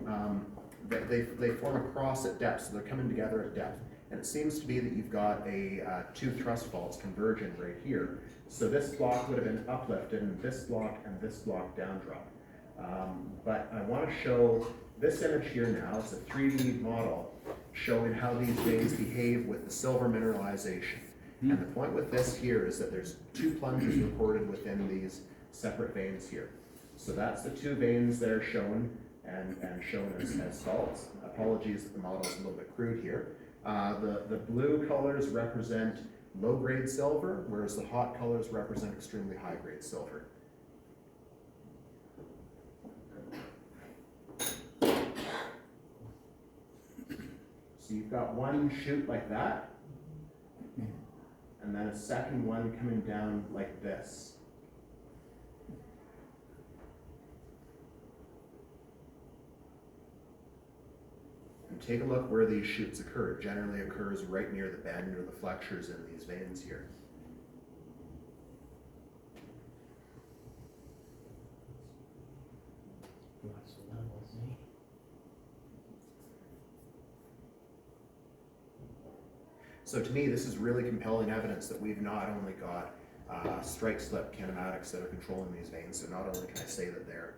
they form a cross at depth, so they're coming together at depth. And it seems to be that you've got 2 thrust faults converging right here. So this block would have been uplifted, and this block down drop. But I want to show this image here now. It's a 3D model showing how these veins behave with the silver mineralization. And the point with this here is that there's 2 plunges recorded within these separate veins here. So that's the 2 veins that are shown and shown as faults. Apologies that the model is a little bit crude here. The blue colors represent low-grade silver, whereas the hot colors represent extremely high-grade silver. So you've got one chute like that, and then a second one coming down like this. And take a look where these chutes occur. It generally occurs right near the bend or the flexures in these veins here. So to me, this is really compelling evidence that we've not only got strike slip kinematics that are controlling these veins, so not only can I say that they're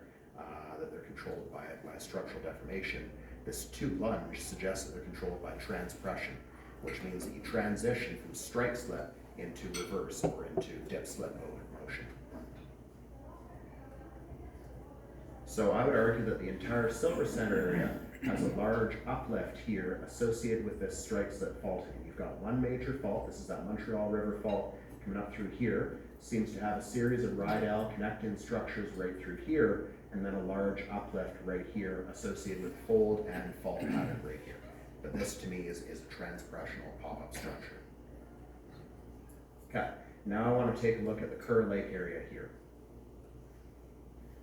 controlled by structural deformation, this 2 lunge suggests that they're controlled by transpression, which means that you transition from strike slip into reverse or into dip slip motion. So I would argue that the entire Silver Center area has a large uplift here associated with this strike slip faulting. You've got one major fault. This is that Montreal River fault coming up through here. Seems to have a series of Rydell connecting structures right through here, and then a large uplift right here associated with fold and fault pattern right here. But this to me is a transpressional pop-up structure. Okay, now I want to take a look at the Kerr Lake area here.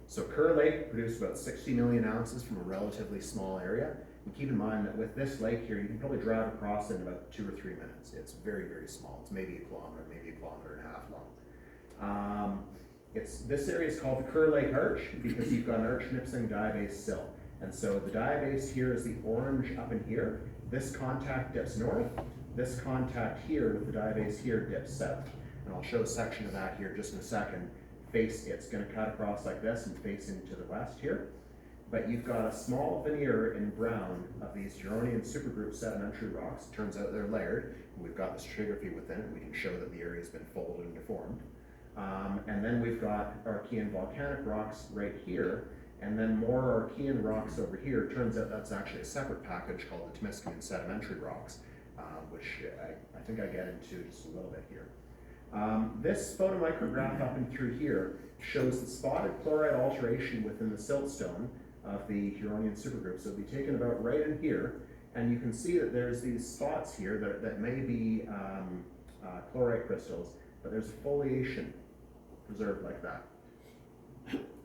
So Kerr Lake produced about 60 million ounces from a relatively small area. And keep in mind that with this lake here, you can probably drive across it in about 2 or 3 minutes. It's very, very small. It's maybe a kilometer, maybe a kilometer and a half long. This area is called the Kerr Lake Arch because you've got an arch-nipsing diabase sill. And so the diabase here is the orange up in here. This contact dips north. This contact here with the diabase here dips south. And I'll show a section of that here just in a second. It's going to cut across like this and face into the west here. But you've got a small veneer in brown of these Huronian supergroup sedimentary rocks. It turns out they're layered, and we've got the stratigraphy within it. We can show that the area has been folded and deformed. And then we've got Archean volcanic rocks right here, And then more Archean rocks over here. Turns out that's actually a separate package called the Temiskaming sedimentary rocks, which I think I get into just a little bit here. This photomicrograph up and through here shows the spotted chloride alteration within the siltstone of the Huronian supergroup. So it'll be taken about right in here, and you can see that there's these spots here that may be chlorite crystals, but there's foliation preserved like that.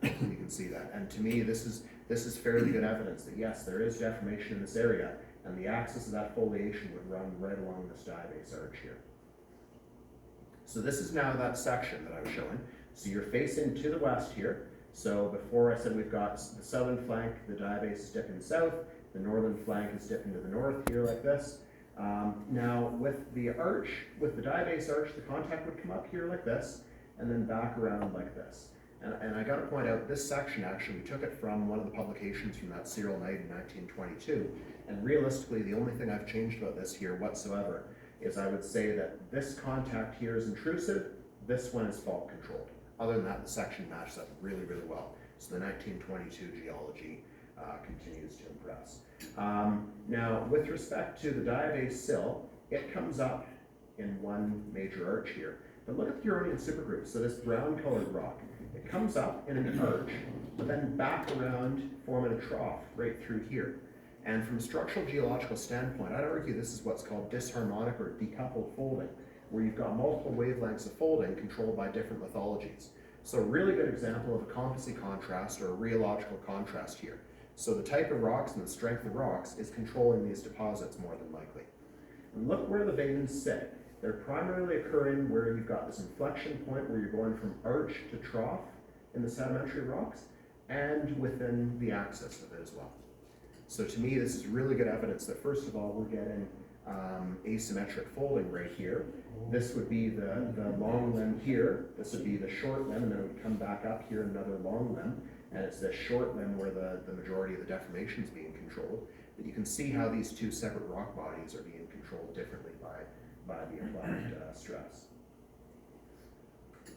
You can see that, and to me, this is fairly good evidence that yes, there is deformation in this area, and the axis of that foliation would run right along this diabase arch here. So this is now that section that I was showing. So you're facing to the west here. So before I said we've got the southern flank, the diabase is dipping south, the northern flank is dipping to the north here like this. Now with the arch, with the diabase arch, the contact would come up here like this, and then back around like this. And I gotta point out, this section actually, we took it from one of the publications from that serial night in 1922, and realistically, the only thing I've changed about this here whatsoever is I would say that this contact here is intrusive, this one is fault controlled. Other than that, the section matches up really, really well. So the 1922 geology continues to impress. Now, with respect to the diabase sill, it comes up in one major arch here. But look at the Huronian supergroup. So this brown colored rock, it comes up in an arch, but then back around, forming a trough right through here. And from a structural geological standpoint, I'd argue this is what's called disharmonic or decoupled folding, where you've got multiple wavelengths of folding controlled by different lithologies. So a really good example of a composite contrast or a rheological contrast here. So the type of rocks and the strength of rocks is controlling these deposits more than likely. And look where the veins sit. They're primarily occurring where you've got this inflection point where you're going from arch to trough in the sedimentary rocks and within the axis of it as well. So to me, this is really good evidence that first of all, we're getting asymmetric folding right here. This would be the long limb here. This would be the short limb, and then it would come back up here, another long limb. And it's this short limb where the majority of the deformation is being controlled. But you can see how these two separate rock bodies are being controlled differently by the applied stress.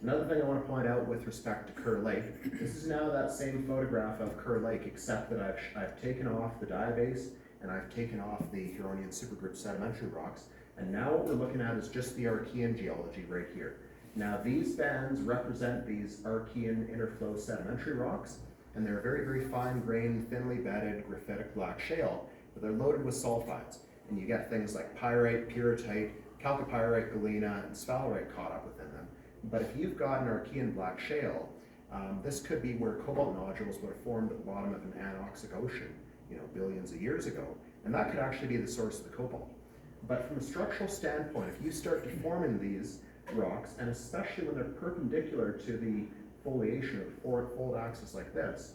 Another thing I want to point out with respect to Kerr Lake, this is now that same photograph of Kerr Lake, except that I've taken off the diabase and I've taken off the Huronian supergroup sedimentary rocks, and now what we're looking at is just the Archean geology right here. Now these bands represent these Archean interflow sedimentary rocks, and they're very, very fine-grained, thinly bedded graphitic black shale, but they're loaded with sulfides, and you get things like pyrite, pyrrhotite, chalcopyrite, galena, and sphalerite caught up within them. But if you've got an Archean black shale, this could be where cobalt nodules would have formed at the bottom of an anoxic ocean, billions of years ago, and that could actually be the source of the cobalt. But from a structural standpoint, if you start deforming these rocks, and especially when they're perpendicular to the foliation of the forward fold axis like this,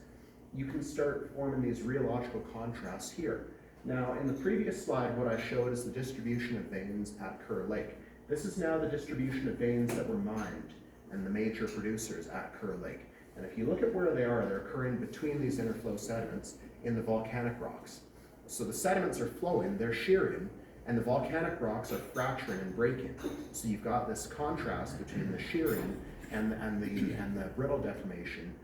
you can start forming these rheological contrasts here. Now, in the previous slide, what I showed is the distribution of veins at Kerr Lake. This is now the distribution of veins that were mined and the major producers at Kerr Lake. And if you look at where they are, they're occurring between these interflow sediments in the volcanic rocks. So the sediments are flowing, they're shearing, and the volcanic rocks are fracturing and breaking. So you've got this contrast between the shearing and the brittle deformation,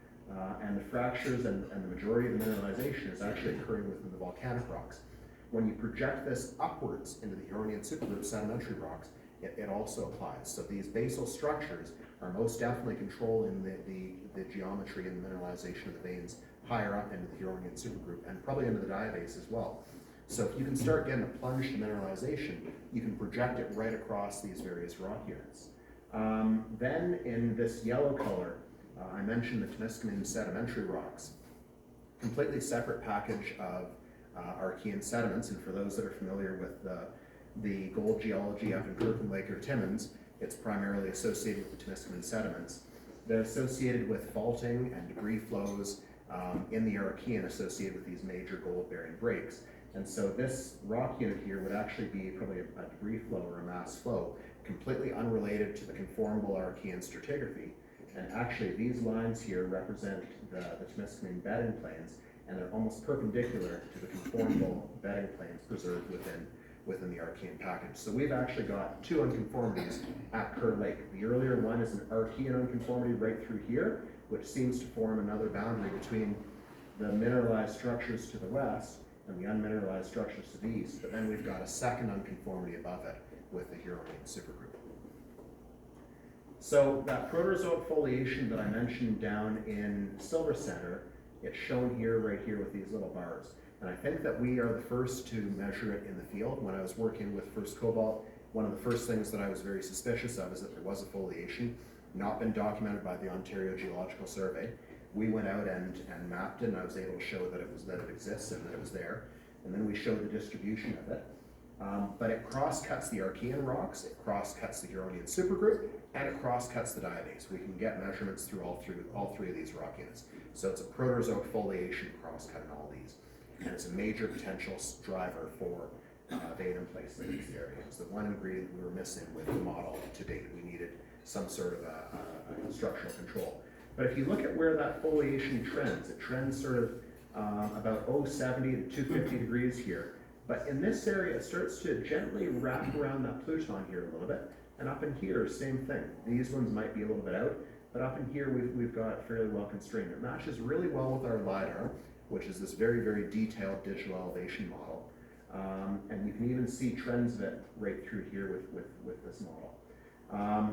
and the fractures and the majority of the mineralization is actually occurring within the volcanic rocks. When you project this upwards into the Huronian supergroup sedimentary rocks, it also applies. So these basal structures are most definitely controlling the geometry and the mineralization of the veins higher up into the Huronian supergroup and probably into the diabase as well. So if you can start getting a plunge to mineralization, you can project it right across these various rock units. Then in this yellow color, I mentioned the Temiskaming sedimentary rocks, completely separate package of Archean sediments, and for those that are familiar with the gold geology up in Kirkland Lake or Timmins, it's primarily associated with the Temiskaming sediments. They're associated with faulting and debris flows in the Archean associated with these major gold-bearing breaks. And so this rock unit here would actually be probably a debris flow or a mass flow, completely unrelated to the conformable Archean stratigraphy. And actually these lines here represent the Temiskaming bedding plains, and they're almost perpendicular to the conformable bedding plains preserved within the Archean package. So we've actually got two unconformities at Kerr Lake. The earlier one is an Archean unconformity right through here, which seems to form another boundary between the mineralized structures to the west and the unmineralized structures to the east, but then we've got a second unconformity above it with the Huronian supergroup. So that Proterozoic foliation that I mentioned down in Silver Center, it's shown here, right here with these little bars. And I think that we are the first to measure it in the field. When I was working with first Cobalt, one of the first things that I was very suspicious of is that there was a foliation, not been documented by the Ontario Geological Survey. We went out and mapped it, and I was able to show that it exists and that it was there. And then we showed the distribution of it. But it cross-cuts the Archean rocks, it cross-cuts the Huronian supergroup, and it cross-cuts the diabase. We can get measurements through all three of these rock units. So it's a Proterozoic foliation cross-cutting all these. And it's a major potential driver for vein emplacement in this area. It's the one ingredient we were missing with the model to date. We needed some sort of a structural control. But if you look at where that foliation trends, it trends sort of about 070 to 250 degrees here. But in this area, it starts to gently wrap around that Pluton here a little bit. And up in here, same thing. These ones might be a little bit out, but up in here, we've got fairly well constrained. It matches really well with our LiDAR, which is this very, very detailed digital elevation model. And you can even see trends of it right through here with this model.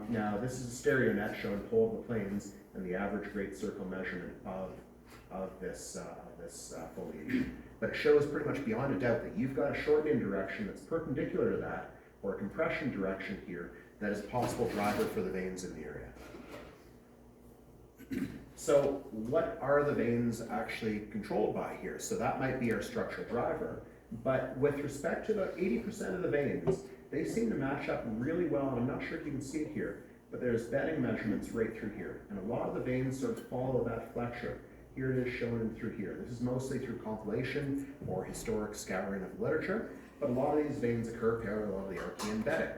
Now, this is a stereo net showing pole of the plains and the average great circle measurement of this foliation. But it shows pretty much beyond a doubt that you've got a shortening direction that's perpendicular to that, or a compression direction here, that is a possible driver for the veins in the area. So what are the veins actually controlled by here? So that might be our structural driver, but with respect to about 80% of the veins, they seem to match up really well, and I'm not sure if you can see it here, but there's bedding measurements right through here, and a lot of the veins sort of follow that flexure. Here it is shown through here. This is mostly through compilation or historic scouring of literature, but a lot of these veins occur parallel to the Archean bedding.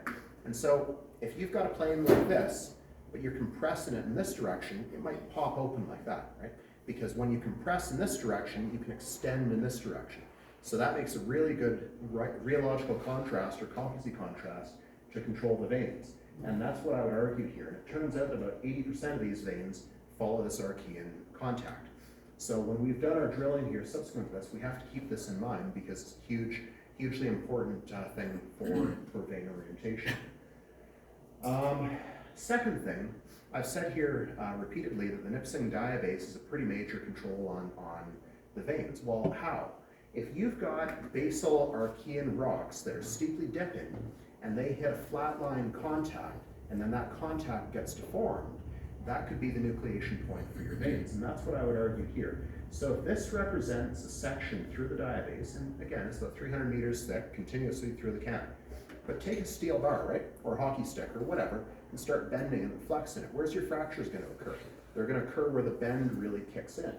And so if you've got a plane like this, but you're compressing it in this direction, it might pop open like that, right? Because when you compress in this direction, you can extend in this direction. So that makes a really good rheological contrast or composite contrast to control the veins. And that's what I would argue here. And it turns out that about 80% of these veins follow this Archean contact. So when we've done our drilling here subsequent to this, we have to keep this in mind because it's a hugely important thing for vein orientation. Second thing, I've said here repeatedly that the Nipissing diabase is a pretty major control on the veins. Well, how? If you've got basal Archean rocks that are steeply dipping and they hit a flatline contact and then that contact gets deformed, that could be the nucleation point for your veins, and that's what I would argue here. So if this represents a section through the diabase, and again, it's about 300 meters thick, continuously through the camp, but take a steel bar, right, or a hockey stick or whatever, and start bending it and flexing it. Where's your fractures going to occur? They're going to occur where the bend really kicks in,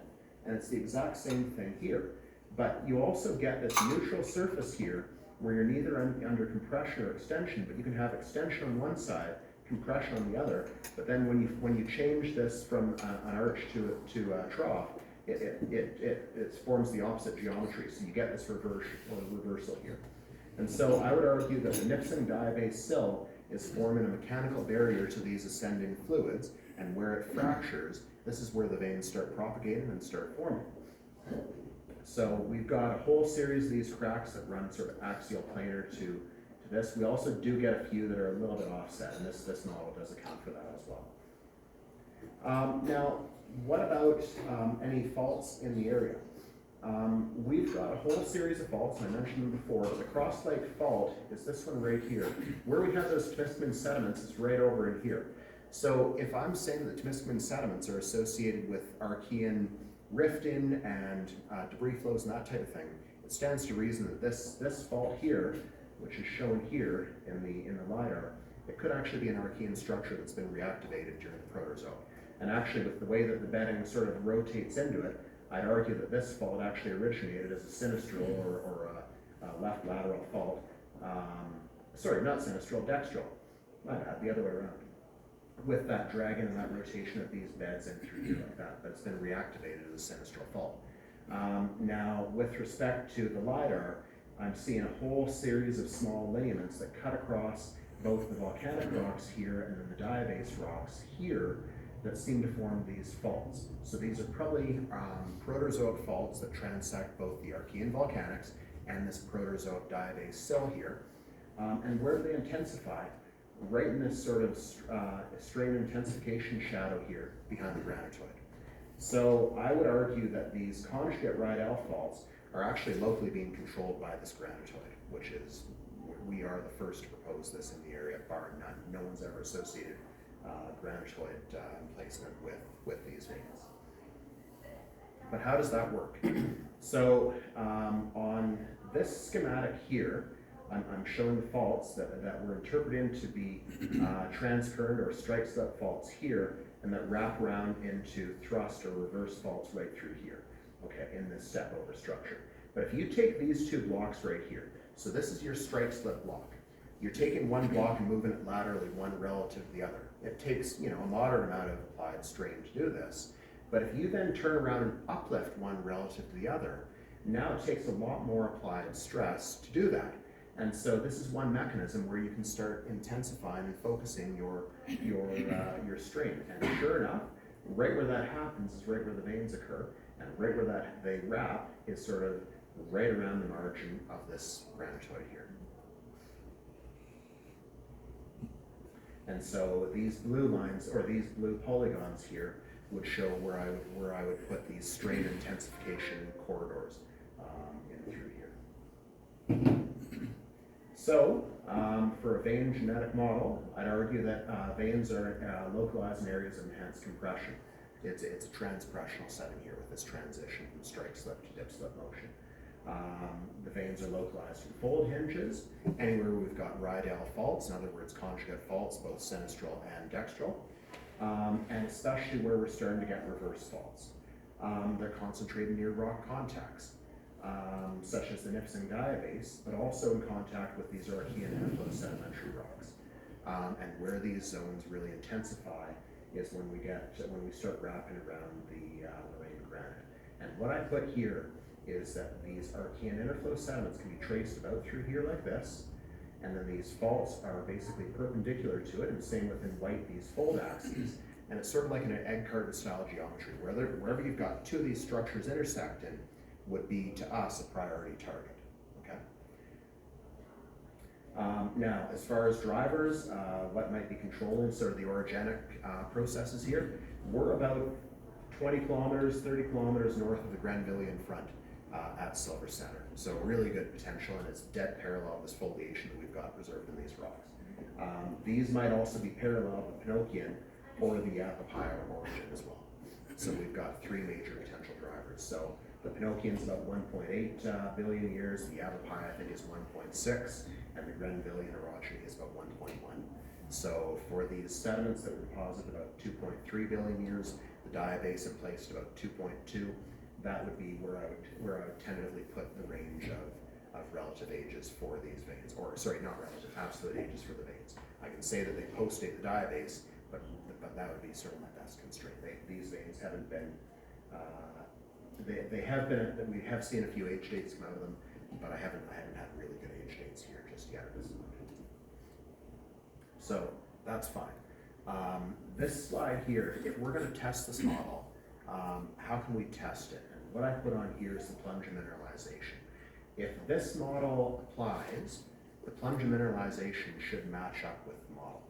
and it's the exact same thing here. But you also get this neutral surface here where you're neither under compression or extension, but you can have extension on one side, compression on the other. But then when you change this from an arch to a trough, it forms the opposite geometry. So you get this reversal here. And so I would argue that the Nipissing diabase sill is forming a mechanical barrier to these ascending fluids, and where it fractures, this is where the veins start propagating and start forming. So we've got a whole series of these cracks that run sort of axial planar to this. We also do get a few that are a little bit offset, and this model does account for that as well. Now, what about any faults in the area? We've got a whole series of faults, and I mentioned them before, but the Cross Lake fault is this one right here. Where we have those Temiskaming sediments is right over in here. So if I'm saying that Temiskaming sediments are associated with Archean rifting and debris flows and that type of thing, it stands to reason that this fault here, which is shown here in the LiDAR, it could actually be an Archean structure that's been reactivated during the Proterozoic. And actually, with the way that the bedding sort of rotates into it, I'd argue that this fault actually originated as a sinistral or a left lateral fault. Sorry, not sinistral, dextral. My bad, the other way around. With that dragging and that rotation of these beds in through here like that, but it's been reactivated as a sinistral fault. Now, with respect to the LiDAR, I'm seeing a whole series of small lineaments that cut across both the volcanic rocks here and then the diabase rocks here that seem to form these faults. So these are probably Proterozoic faults that transect both the Archean volcanics and this Proterozoic diabase sill here. And where do they intensify? Right in this sort of strain intensification shadow here behind the granitoid. So I would argue that these conjugate Rydell faults are actually locally being controlled by this granitoid, which is, we are the first to propose this in the area, bar none. No one's ever associated granitoid emplacement with these veins. But how does that work? So on this schematic here, I'm showing the faults that were interpreted to be transcurrent or strike slip faults here, and that wrap around into thrust or reverse faults right through here, okay, in this step over structure. But if you take these two blocks right here, so this is your strike slip block. You're taking one block and moving it laterally, one relative to the other. It takes, you know, a moderate amount of applied strain to do this. But if you then turn around and uplift one relative to the other, now it takes a lot more applied stress to do that. And so this is one mechanism where you can start intensifying and focusing your strain. And sure enough, right where that happens is right where the veins occur, and right where they wrap is sort of right around the margin of this granitoid here. And so these blue lines, or these blue polygons here, would show where I would put these strain intensification corridors in through here. So, for a vein genetic model, I'd argue that veins are localized in areas of enhanced compression. It's a transpressional setting here with this transition from strike slip to dip slip motion. The veins are localized in fold hinges, anywhere we've got Rydell faults, in other words, conjugate faults, both sinistral and dextral, and especially where we're starting to get reverse faults. They're concentrated near rock contacts, such as the Nipsing diabase, but also in contact with these Archean inflow sedimentary rocks. And where these zones really intensify is when we start wrapping around the Lorraine granite. And what I put here is that these Archean interflow sediments can be traced about through here like this, and then these faults are basically perpendicular to it, and same with in white, these fold axes. And it's sort of like an egg carton style geometry, wherever you've got two of these structures intersecting would be, to us, a priority target, okay? Now, as far as drivers, what might be controlling sort of the orogenic processes here, we're about 20 kilometers, 30 kilometers north of the Grenvillian front at Silver Center. So really good potential, and it's dead parallel to this foliation that we've got preserved in these rocks. These might also be parallel to Pinokian or the Apapaya origin as well. So we've got three major potential drivers. So the Pinokian's about 1.8 billion years, the Apapaya I think is 1.6, and the Grenvillian orogeny is about 1.1. So for these sediments that were deposited about 2.3 billion years, the diabase in place at about 2.2, that would be where I would tentatively put the range of relative ages for these veins, or sorry, not relative, absolute ages for the veins. I can say that they post-date the diabase, but that would be sort of my best constraint. These veins haven't been, they have been, we have seen a few age dates come out of them, but I haven't had really good age dates here just yet at this point. So that's fine. This slide here, if we're going to test this model, how can we test it? And what I put on here is the plunge of mineralization. If this model applies, the plunge of mineralization should match up with the model.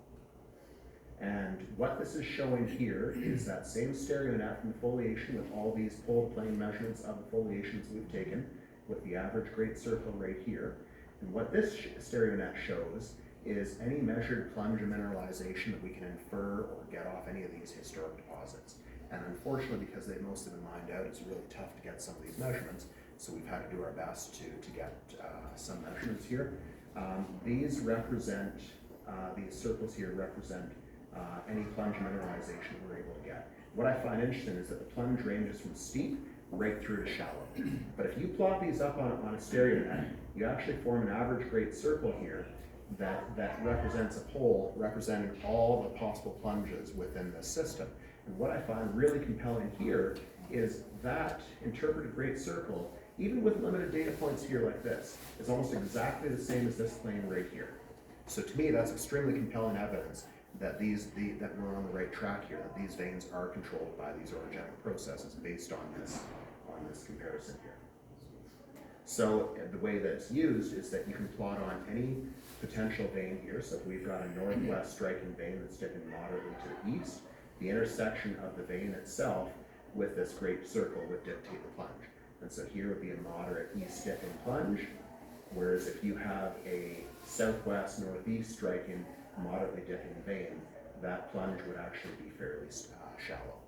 And what this is showing here is that same stereo net from the foliation with all these fold plane measurements of the foliations we've taken with the average great circle right here. And what this stereo net shows is any measured plunge of mineralization that we can infer or get off any of these historic deposits. And unfortunately, because they've mostly been mined out, it's really tough to get some of these measurements. So we've had to do our best to get some measurements here. These represent, these circles here represent any plunge mineralization we're able to get. What I find interesting is that the plunge ranges from steep right through to shallow. But if you plot these up on a stereo net, you actually form an average great circle here that represents a pole representing all the possible plunges within the system. And what I find really compelling here is that interpreted great circle, even with limited data points here like this, is almost exactly the same as this plane right here. So to me, that's extremely compelling evidence that that we're on the right track here, that these veins are controlled by these orogenic processes based on this comparison here. So the way that it's used is that you can plot on any potential vein here. So if we've got a northwest striking vein that's dipping moderately to the east, the intersection of the vein itself with this great circle would dictate the plunge. And so here would be a moderate east dipping plunge, whereas if you have a southwest northeast striking moderately dipping vein, that plunge would actually be fairly shallow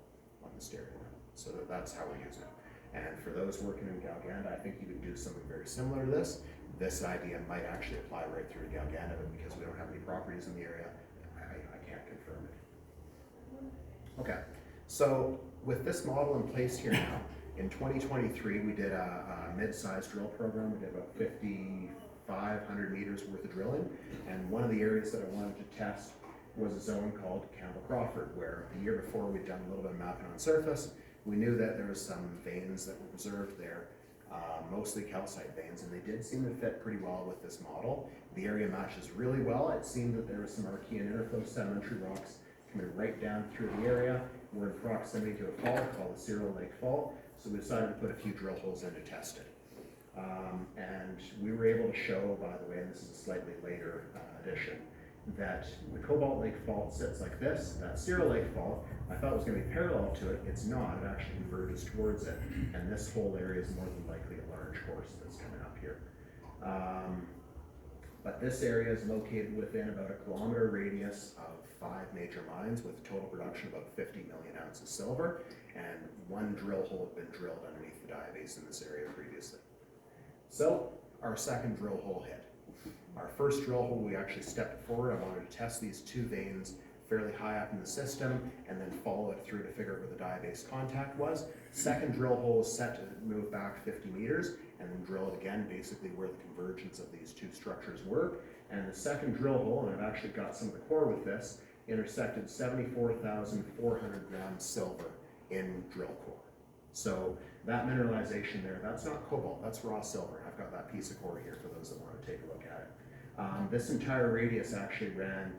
on the stereo. So that's how we're using it. And for those working in Galganda, I think you would do something very similar to this. This idea might actually apply right through to Galganda, but because we don't have any properties in the area, I can't confirm it. Okay, so with this model in place here now, in 2023, we did a mid-sized drill program. We did about 5,500 meters worth of drilling. And one of the areas that I wanted to test was a zone called Campbell Crawford, where the year before we'd done a little bit of mapping on surface. We knew that there was some veins that were preserved there, mostly calcite veins, and they did seem to fit pretty well with this model. The area matches really well. It seemed that there was some Archean interflow sedimentary rocks coming right down through the area. We're in proximity to a fault called the Cyril Lake Fault, so we decided to put a few drill holes in to test it. And we were able to show, by the way, and this is a slightly later addition, that the Cobalt Lake Fault sits like this. That Cyril Lake Fault, I thought was going to be parallel to it. It's not. It actually converges towards it. And this whole area is more than likely a large horse that's coming up here. But this area is located within about a kilometer radius of 5 major mines with a total production of about 50 million ounces silver. And one drill hole had been drilled underneath the diabase in this area previously. So our second drill hole hit. Our first drill hole, we actually stepped forward. I wanted to test these two veins fairly high up in the system and then follow it through to figure out where the diabase contact was. Second drill hole is set to move back 50 meters and then drill it again, basically where the convergence of these two structures were. And the second drill hole, and I've actually got some of the core with this, intersected 74,400 grams silver in drill core. So that mineralization there, that's not cobalt, that's raw silver. I've got that piece of core here for those that want to take a look at it. This entire radius actually ran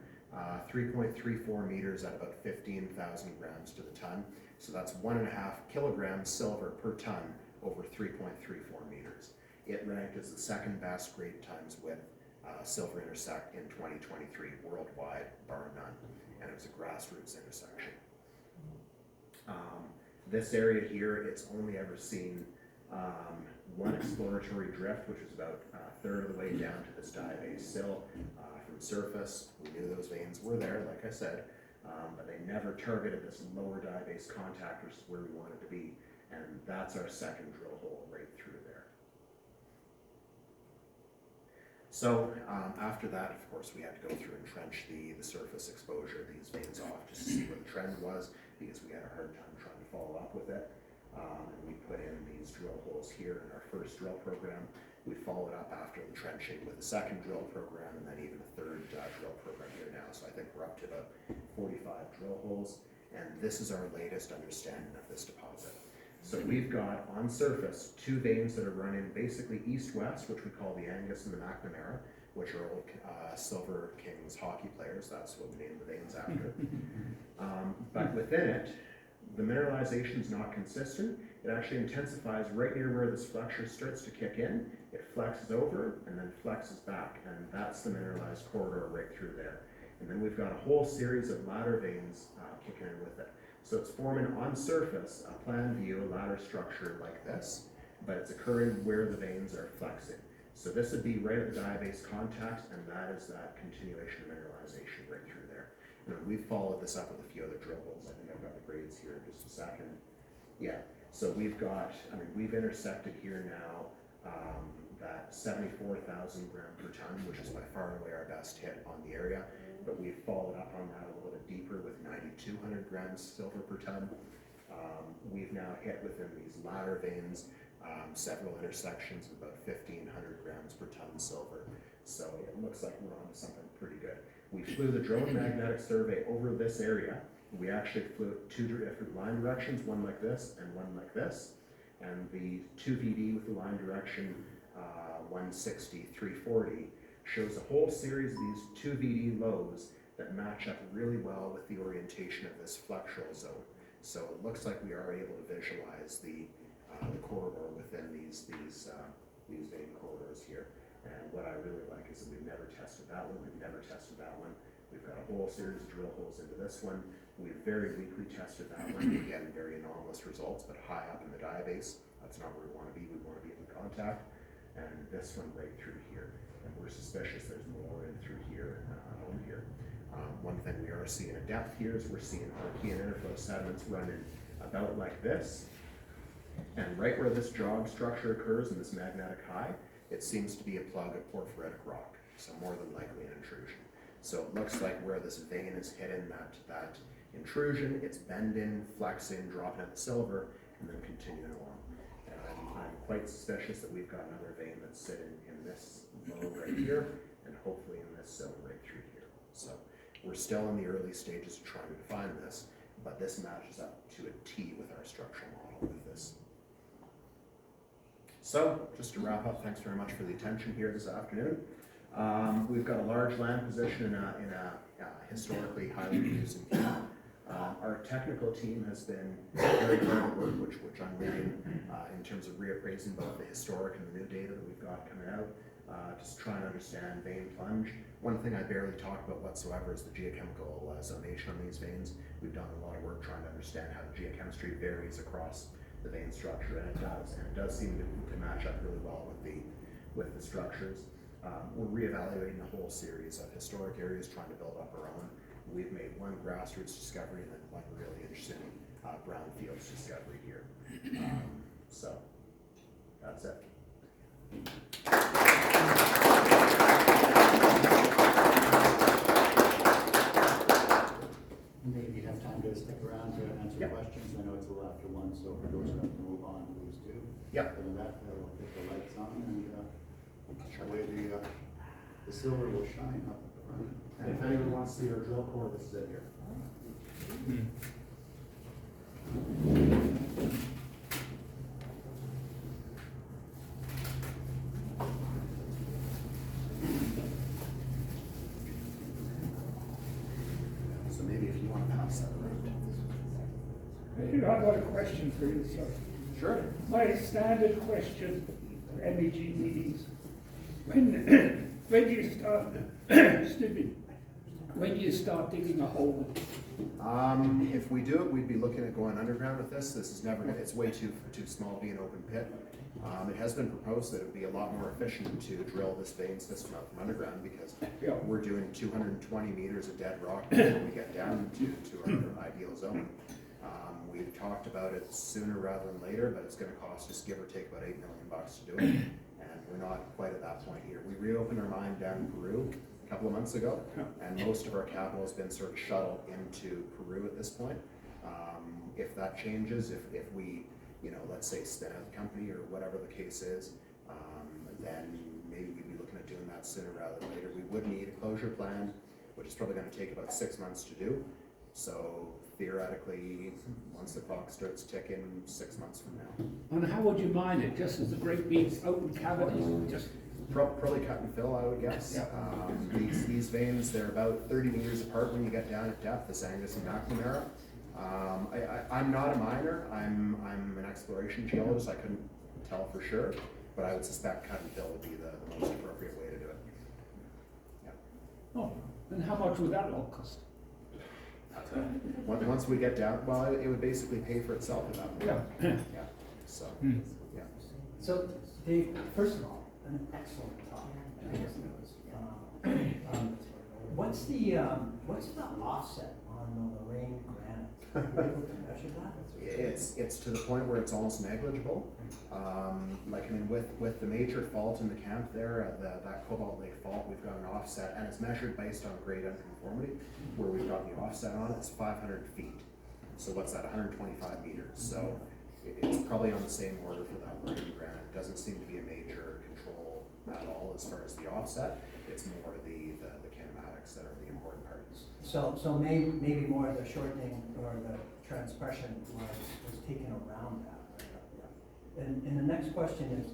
3.34 meters at about 15,000 grams to the ton. So that's 1.5 kilograms silver per ton over 3.34 meters. It ranked as the second best grade times width silver intersect in 2023 worldwide, bar none. And it was a grassroots intersection. This area here, it's only ever seen one exploratory drift, which is about a third of the way down to this diabase sill from surface. We knew those veins were there, like I said, but they never targeted this lower diabase contact, which is where we wanted to be. And that's our second drill hole right through there. So after that, of course, we had to go through and trench the surface exposure of these veins off just to see where the trend was, because we had a hard time trying to follow up with it. And we put in these drill holes here in our first drill program. We followed up after the trenching with a second drill program and then even a third drill program here now. So I think we're up to about 45 drill holes. And this is our latest understanding of this deposit. So we've got on surface two veins that are running basically east-west, which we call the Angus and the McNamara, which are old Silver Kings hockey players. That's what we named the veins after. But within it, the mineralization is not consistent. It actually intensifies right near where this flexure starts to kick in. It flexes over and then flexes back, and that's the mineralized corridor right through there. And then we've got a whole series of ladder veins kicking in with it. So it's forming on surface a plan view, a ladder structure like this, but it's occurring where the veins are flexing. So this would be right at the diabase contact, and that is that continuation of mineralization right through there. And we've followed this up with a few other drill holes. I think I've got the grades here in just a second. Yeah, so we've got, we've intersected here now that 74,000 gram per ton, which is by far and away our best hit on the area. But we've followed up on that a little bit deeper with 9,200 grams silver per ton. We've now hit within these ladder veins several intersections of about 1,500 grams per ton silver. So it looks like we're on to something pretty good. We flew the drone magnetic survey over this area. We actually flew two different line directions, one like this and one like this. And the 2VD with the line direction 160, 340 shows a whole series of these 2VD lows that match up really well with the orientation of this flexural zone. So it looks like we are able to visualize the corridor within these vein corridors here. And what I really like is that we've never tested that one, we've never tested that one. We've got a whole series of drill holes into this one. We've very weakly tested that one. Again, very anomalous results, but high up in the diabase. That's not where we want to be. We want to be in contact. And this one right through here. And we're suspicious there's more in through here, over here. One thing we are seeing at depth here is we're seeing Archean interflow sediments running about like this. And right where this jog structure occurs in this magmatic high, it seems to be a plug of porphyritic rock. So more than likely an intrusion. So it looks like where this vein is hitting that intrusion, it's bending, flexing, dropping out the silver, and then continuing along. And I'm quite suspicious that we've got another vein that's sitting in this low right here, and hopefully in this zone right through here. So we're still in the early stages of trying to define this, but this matches up to a T with our structural model with this. So just to wrap up, thanks very much for the attention here this afternoon. We've got a large land position in a historically highly producing camp. Our technical team has been very hard at work, which I'm leading in terms of reappraising both the historic and the new data that we've got coming out, just trying to understand vein plunge. One thing I barely talk about whatsoever is the geochemical zonation on these veins. We've done a lot of work trying to understand how the geochemistry varies across the vein structure, and it does seem to match up really well with the structures. We're reevaluating a whole series of historic areas, trying to build up our own. We've made one grassroots discovery and then one really interesting brownfields discovery here. So that's it. Maybe you have time to stick around to answer questions. I know it's a little after 1, so for those who have to move on, please do. Yep. Other than that, we'll get the lights on and way the silver will shine up at the front. And if anyone wants to see our drill core, this is it here. So maybe if you want to pass that around. I've got a question for you, sir. Sure. My standard question for MEG meetings, when do you start, excuse me, when do you start digging a hole? If we do it, we'd be looking at going underground with this. This is never, it's way too small to be an open pit. It has been proposed that it would be a lot more efficient to drill this vein system out from underground because we're doing 220 meters of dead rock before we get down to our ideal zone. We've talked about it sooner rather than later, but it's going to cost us give or take about $8 million to do it, and we're not quite at that point here. We reopened our mine down in Peru a couple of months ago, and most of our capital has been sort of shuttled into Peru at this point. If that changes, if we, let's say spin out the company or whatever the case is, then maybe we'd be looking at doing that sooner rather than later. We would need a closure plan, which is probably going to take about 6 months to do. So theoretically, once the clock starts ticking, 6 months from now. And how would you mine it? Just as a great big open cavity? Just Probably cut and fill, I would guess. These veins, they're about 30 meters apart when you get down at depth, this Angus and McNamara. I'm not a miner, I'm an exploration geologist. I couldn't tell for sure, but I would suspect cut and fill would be the most appropriate way to do it. Oh, and how much would that all cost? Once we get down, well, it would basically pay for itself at that point. Yeah. So, yeah. So, Dave, first of all, an excellent talk. What's the offset on the Lorraine granite? Are you able to measure that? It's to the point where it's almost negligible. With the major fault in the camp there, that Cobalt Lake fault, we've got an offset, and it's measured based on grade unconformity, where we've got the offset on it. It's 500 feet. So what's that? 125 meters. So it's probably on the same order for that Lorraine granite. It doesn't seem to be a major control at all as far as the offset. It's more the kinematics that are the important parts. So maybe more of the shortening or the transpression was taken around that. Right? And the next question is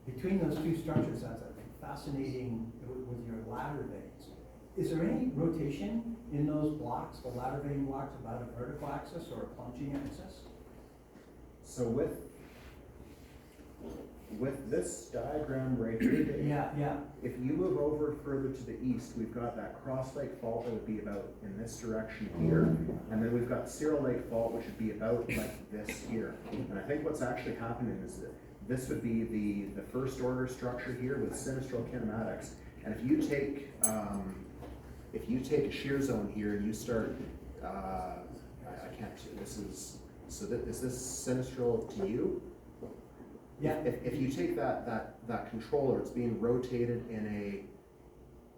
between those two structures, that's a fascinating with your ladder veins. Is there any rotation in those blocks, the ladder vein blocks, about a vertical axis or a plunging axis? So with this diagram right here, Dave, Yeah. if you move over further to the east, we've got that Cross Lake Fault that would be about in this direction here. And then we've got Cyril Lake Fault, which would be about like this here. And I think what's actually happening is that this would be the first order structure here with sinistral kinematics. And if you take a shear zone here and you start, I can't, is this sinistral to you? Yeah. If you take that controller, it's being rotated in a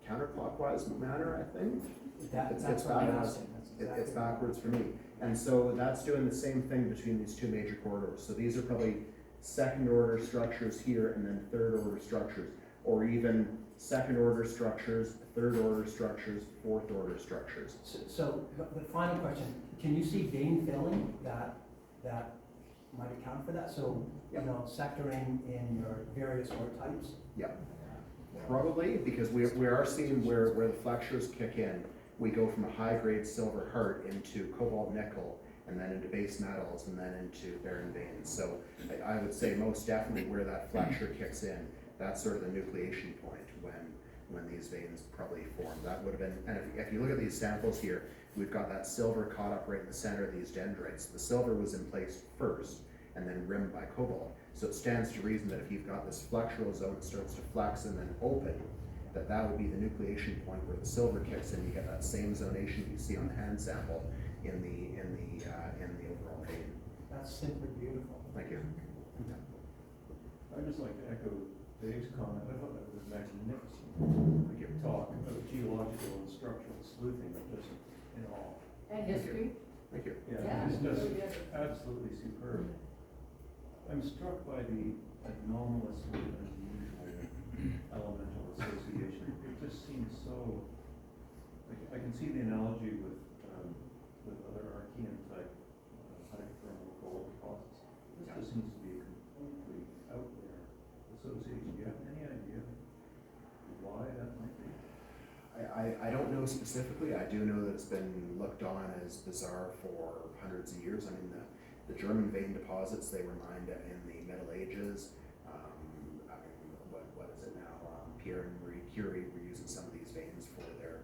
counterclockwise manner, I think. That's what I'm asking. It's backwards for me. And so that's doing the same thing between these two major corridors. So these are probably second order structures here and then third order structures, or even second order structures, third order structures, fourth order structures. So the final question, can you see vein filling that might account for that? So, you know, sectoring in your various ore types? Yeah, probably, because we are seeing where the flexures kick in. We go from a high-grade silver heart into cobalt nickel, and then into base metals, and then into barren veins. So I would say most definitely where that flexure kicks in, that's sort of the nucleation point when these veins probably form. That would have been, and if you look at these samples here, we've got that silver caught up right in the center of these dendrites. The silver was emplaced first, and then rimmed by cobalt. So it stands to reason that if you've got this flexural zone that starts to flex and then open, that would be the nucleation point where the silver kicks in. You get that same zonation you see on the hand sample in the overall vein. That's simply beautiful. Thank you. I'd just like to echo Dave's comment. I thought that was magnificent. Thank you. Talk of geological and structural sleuthing, just in all. And history. Thank you. Yeah, It's just really good. absolutely superb. I'm struck by the anomalously unusual elemental association. It just seems so, like, I can see the analogy with other Archean type hydrothermal gold deposits. This just seems to be a completely out there association. Do you have any idea why that might be? I don't know specifically. I do know that it's been looked on as bizarre for hundreds of years. I mean, the German vein deposits, they were mined in the Middle Ages. I mean, what is it now? Pierre and Marie Curie were using some of these veins for their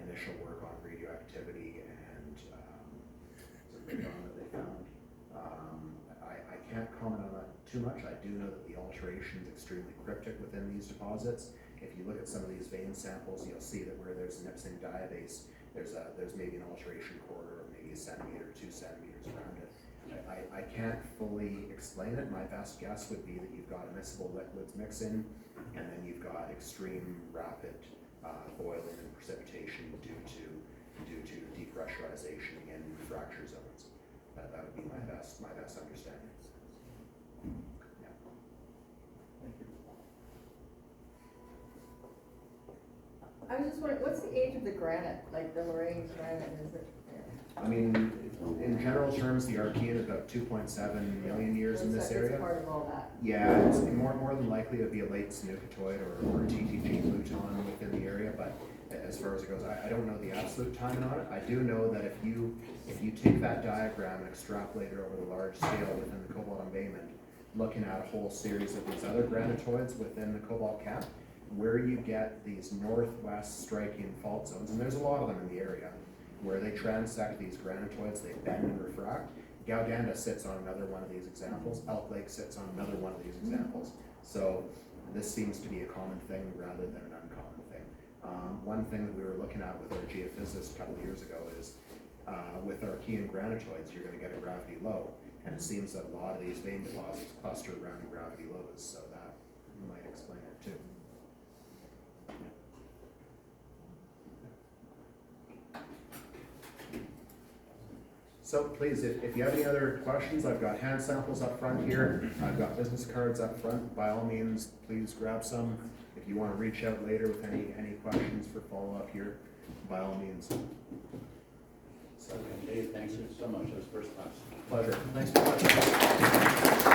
initial work on radioactivity and some radon that they found. I can't comment on that too much. I do know that the alteration is extremely cryptic within these deposits. If you look at some of these vein samples, you'll see that where there's an Ipsing diabase, there's maybe an alteration corridor of maybe 1 centimeter, 2 centimeters around it. I can't fully explain it. My best guess would be that you've got immiscible liquids mixing, and then you've got extreme rapid boiling and precipitation due to depressurization in fracture zones. That would be my best understanding. Yeah. Thank you. I was just wondering, what's the age of the granite, like the Lorraine granite, is it? I mean, in general terms, the Archean is about 2.7 million years in this area. It's part of all that. Yeah, it's more than likely it'd be a late Sanucatoid or TTG Luton within the area, but as far as it goes, I don't know the absolute timing on it. I do know that if you take that diagram and extrapolate it over the large scale within the cobalt embayment, looking at a whole series of these other granitoids within the cobalt cap, where you get these northwest striking fault zones, and there's a lot of them in the area, where they transect these granitoids, they bend and refract. Gaudanda sits on another one of these examples. Elk Lake sits on another one of these examples. So this seems to be a common thing rather than an uncommon thing. One thing that we were looking at with our geophysicist a couple of years ago is with Archean granitoids, you're going to get a gravity low, and it seems that a lot of these vein deposits cluster around gravity lows, so that might explain it too. So please, if you have any other questions, I've got hand samples up front here. I've got business cards up front. By all means, please grab some. If you want to reach out later with any questions for follow-up here, by all means. So, Dave, thanks so much. That was first class. Pleasure. Thanks very much.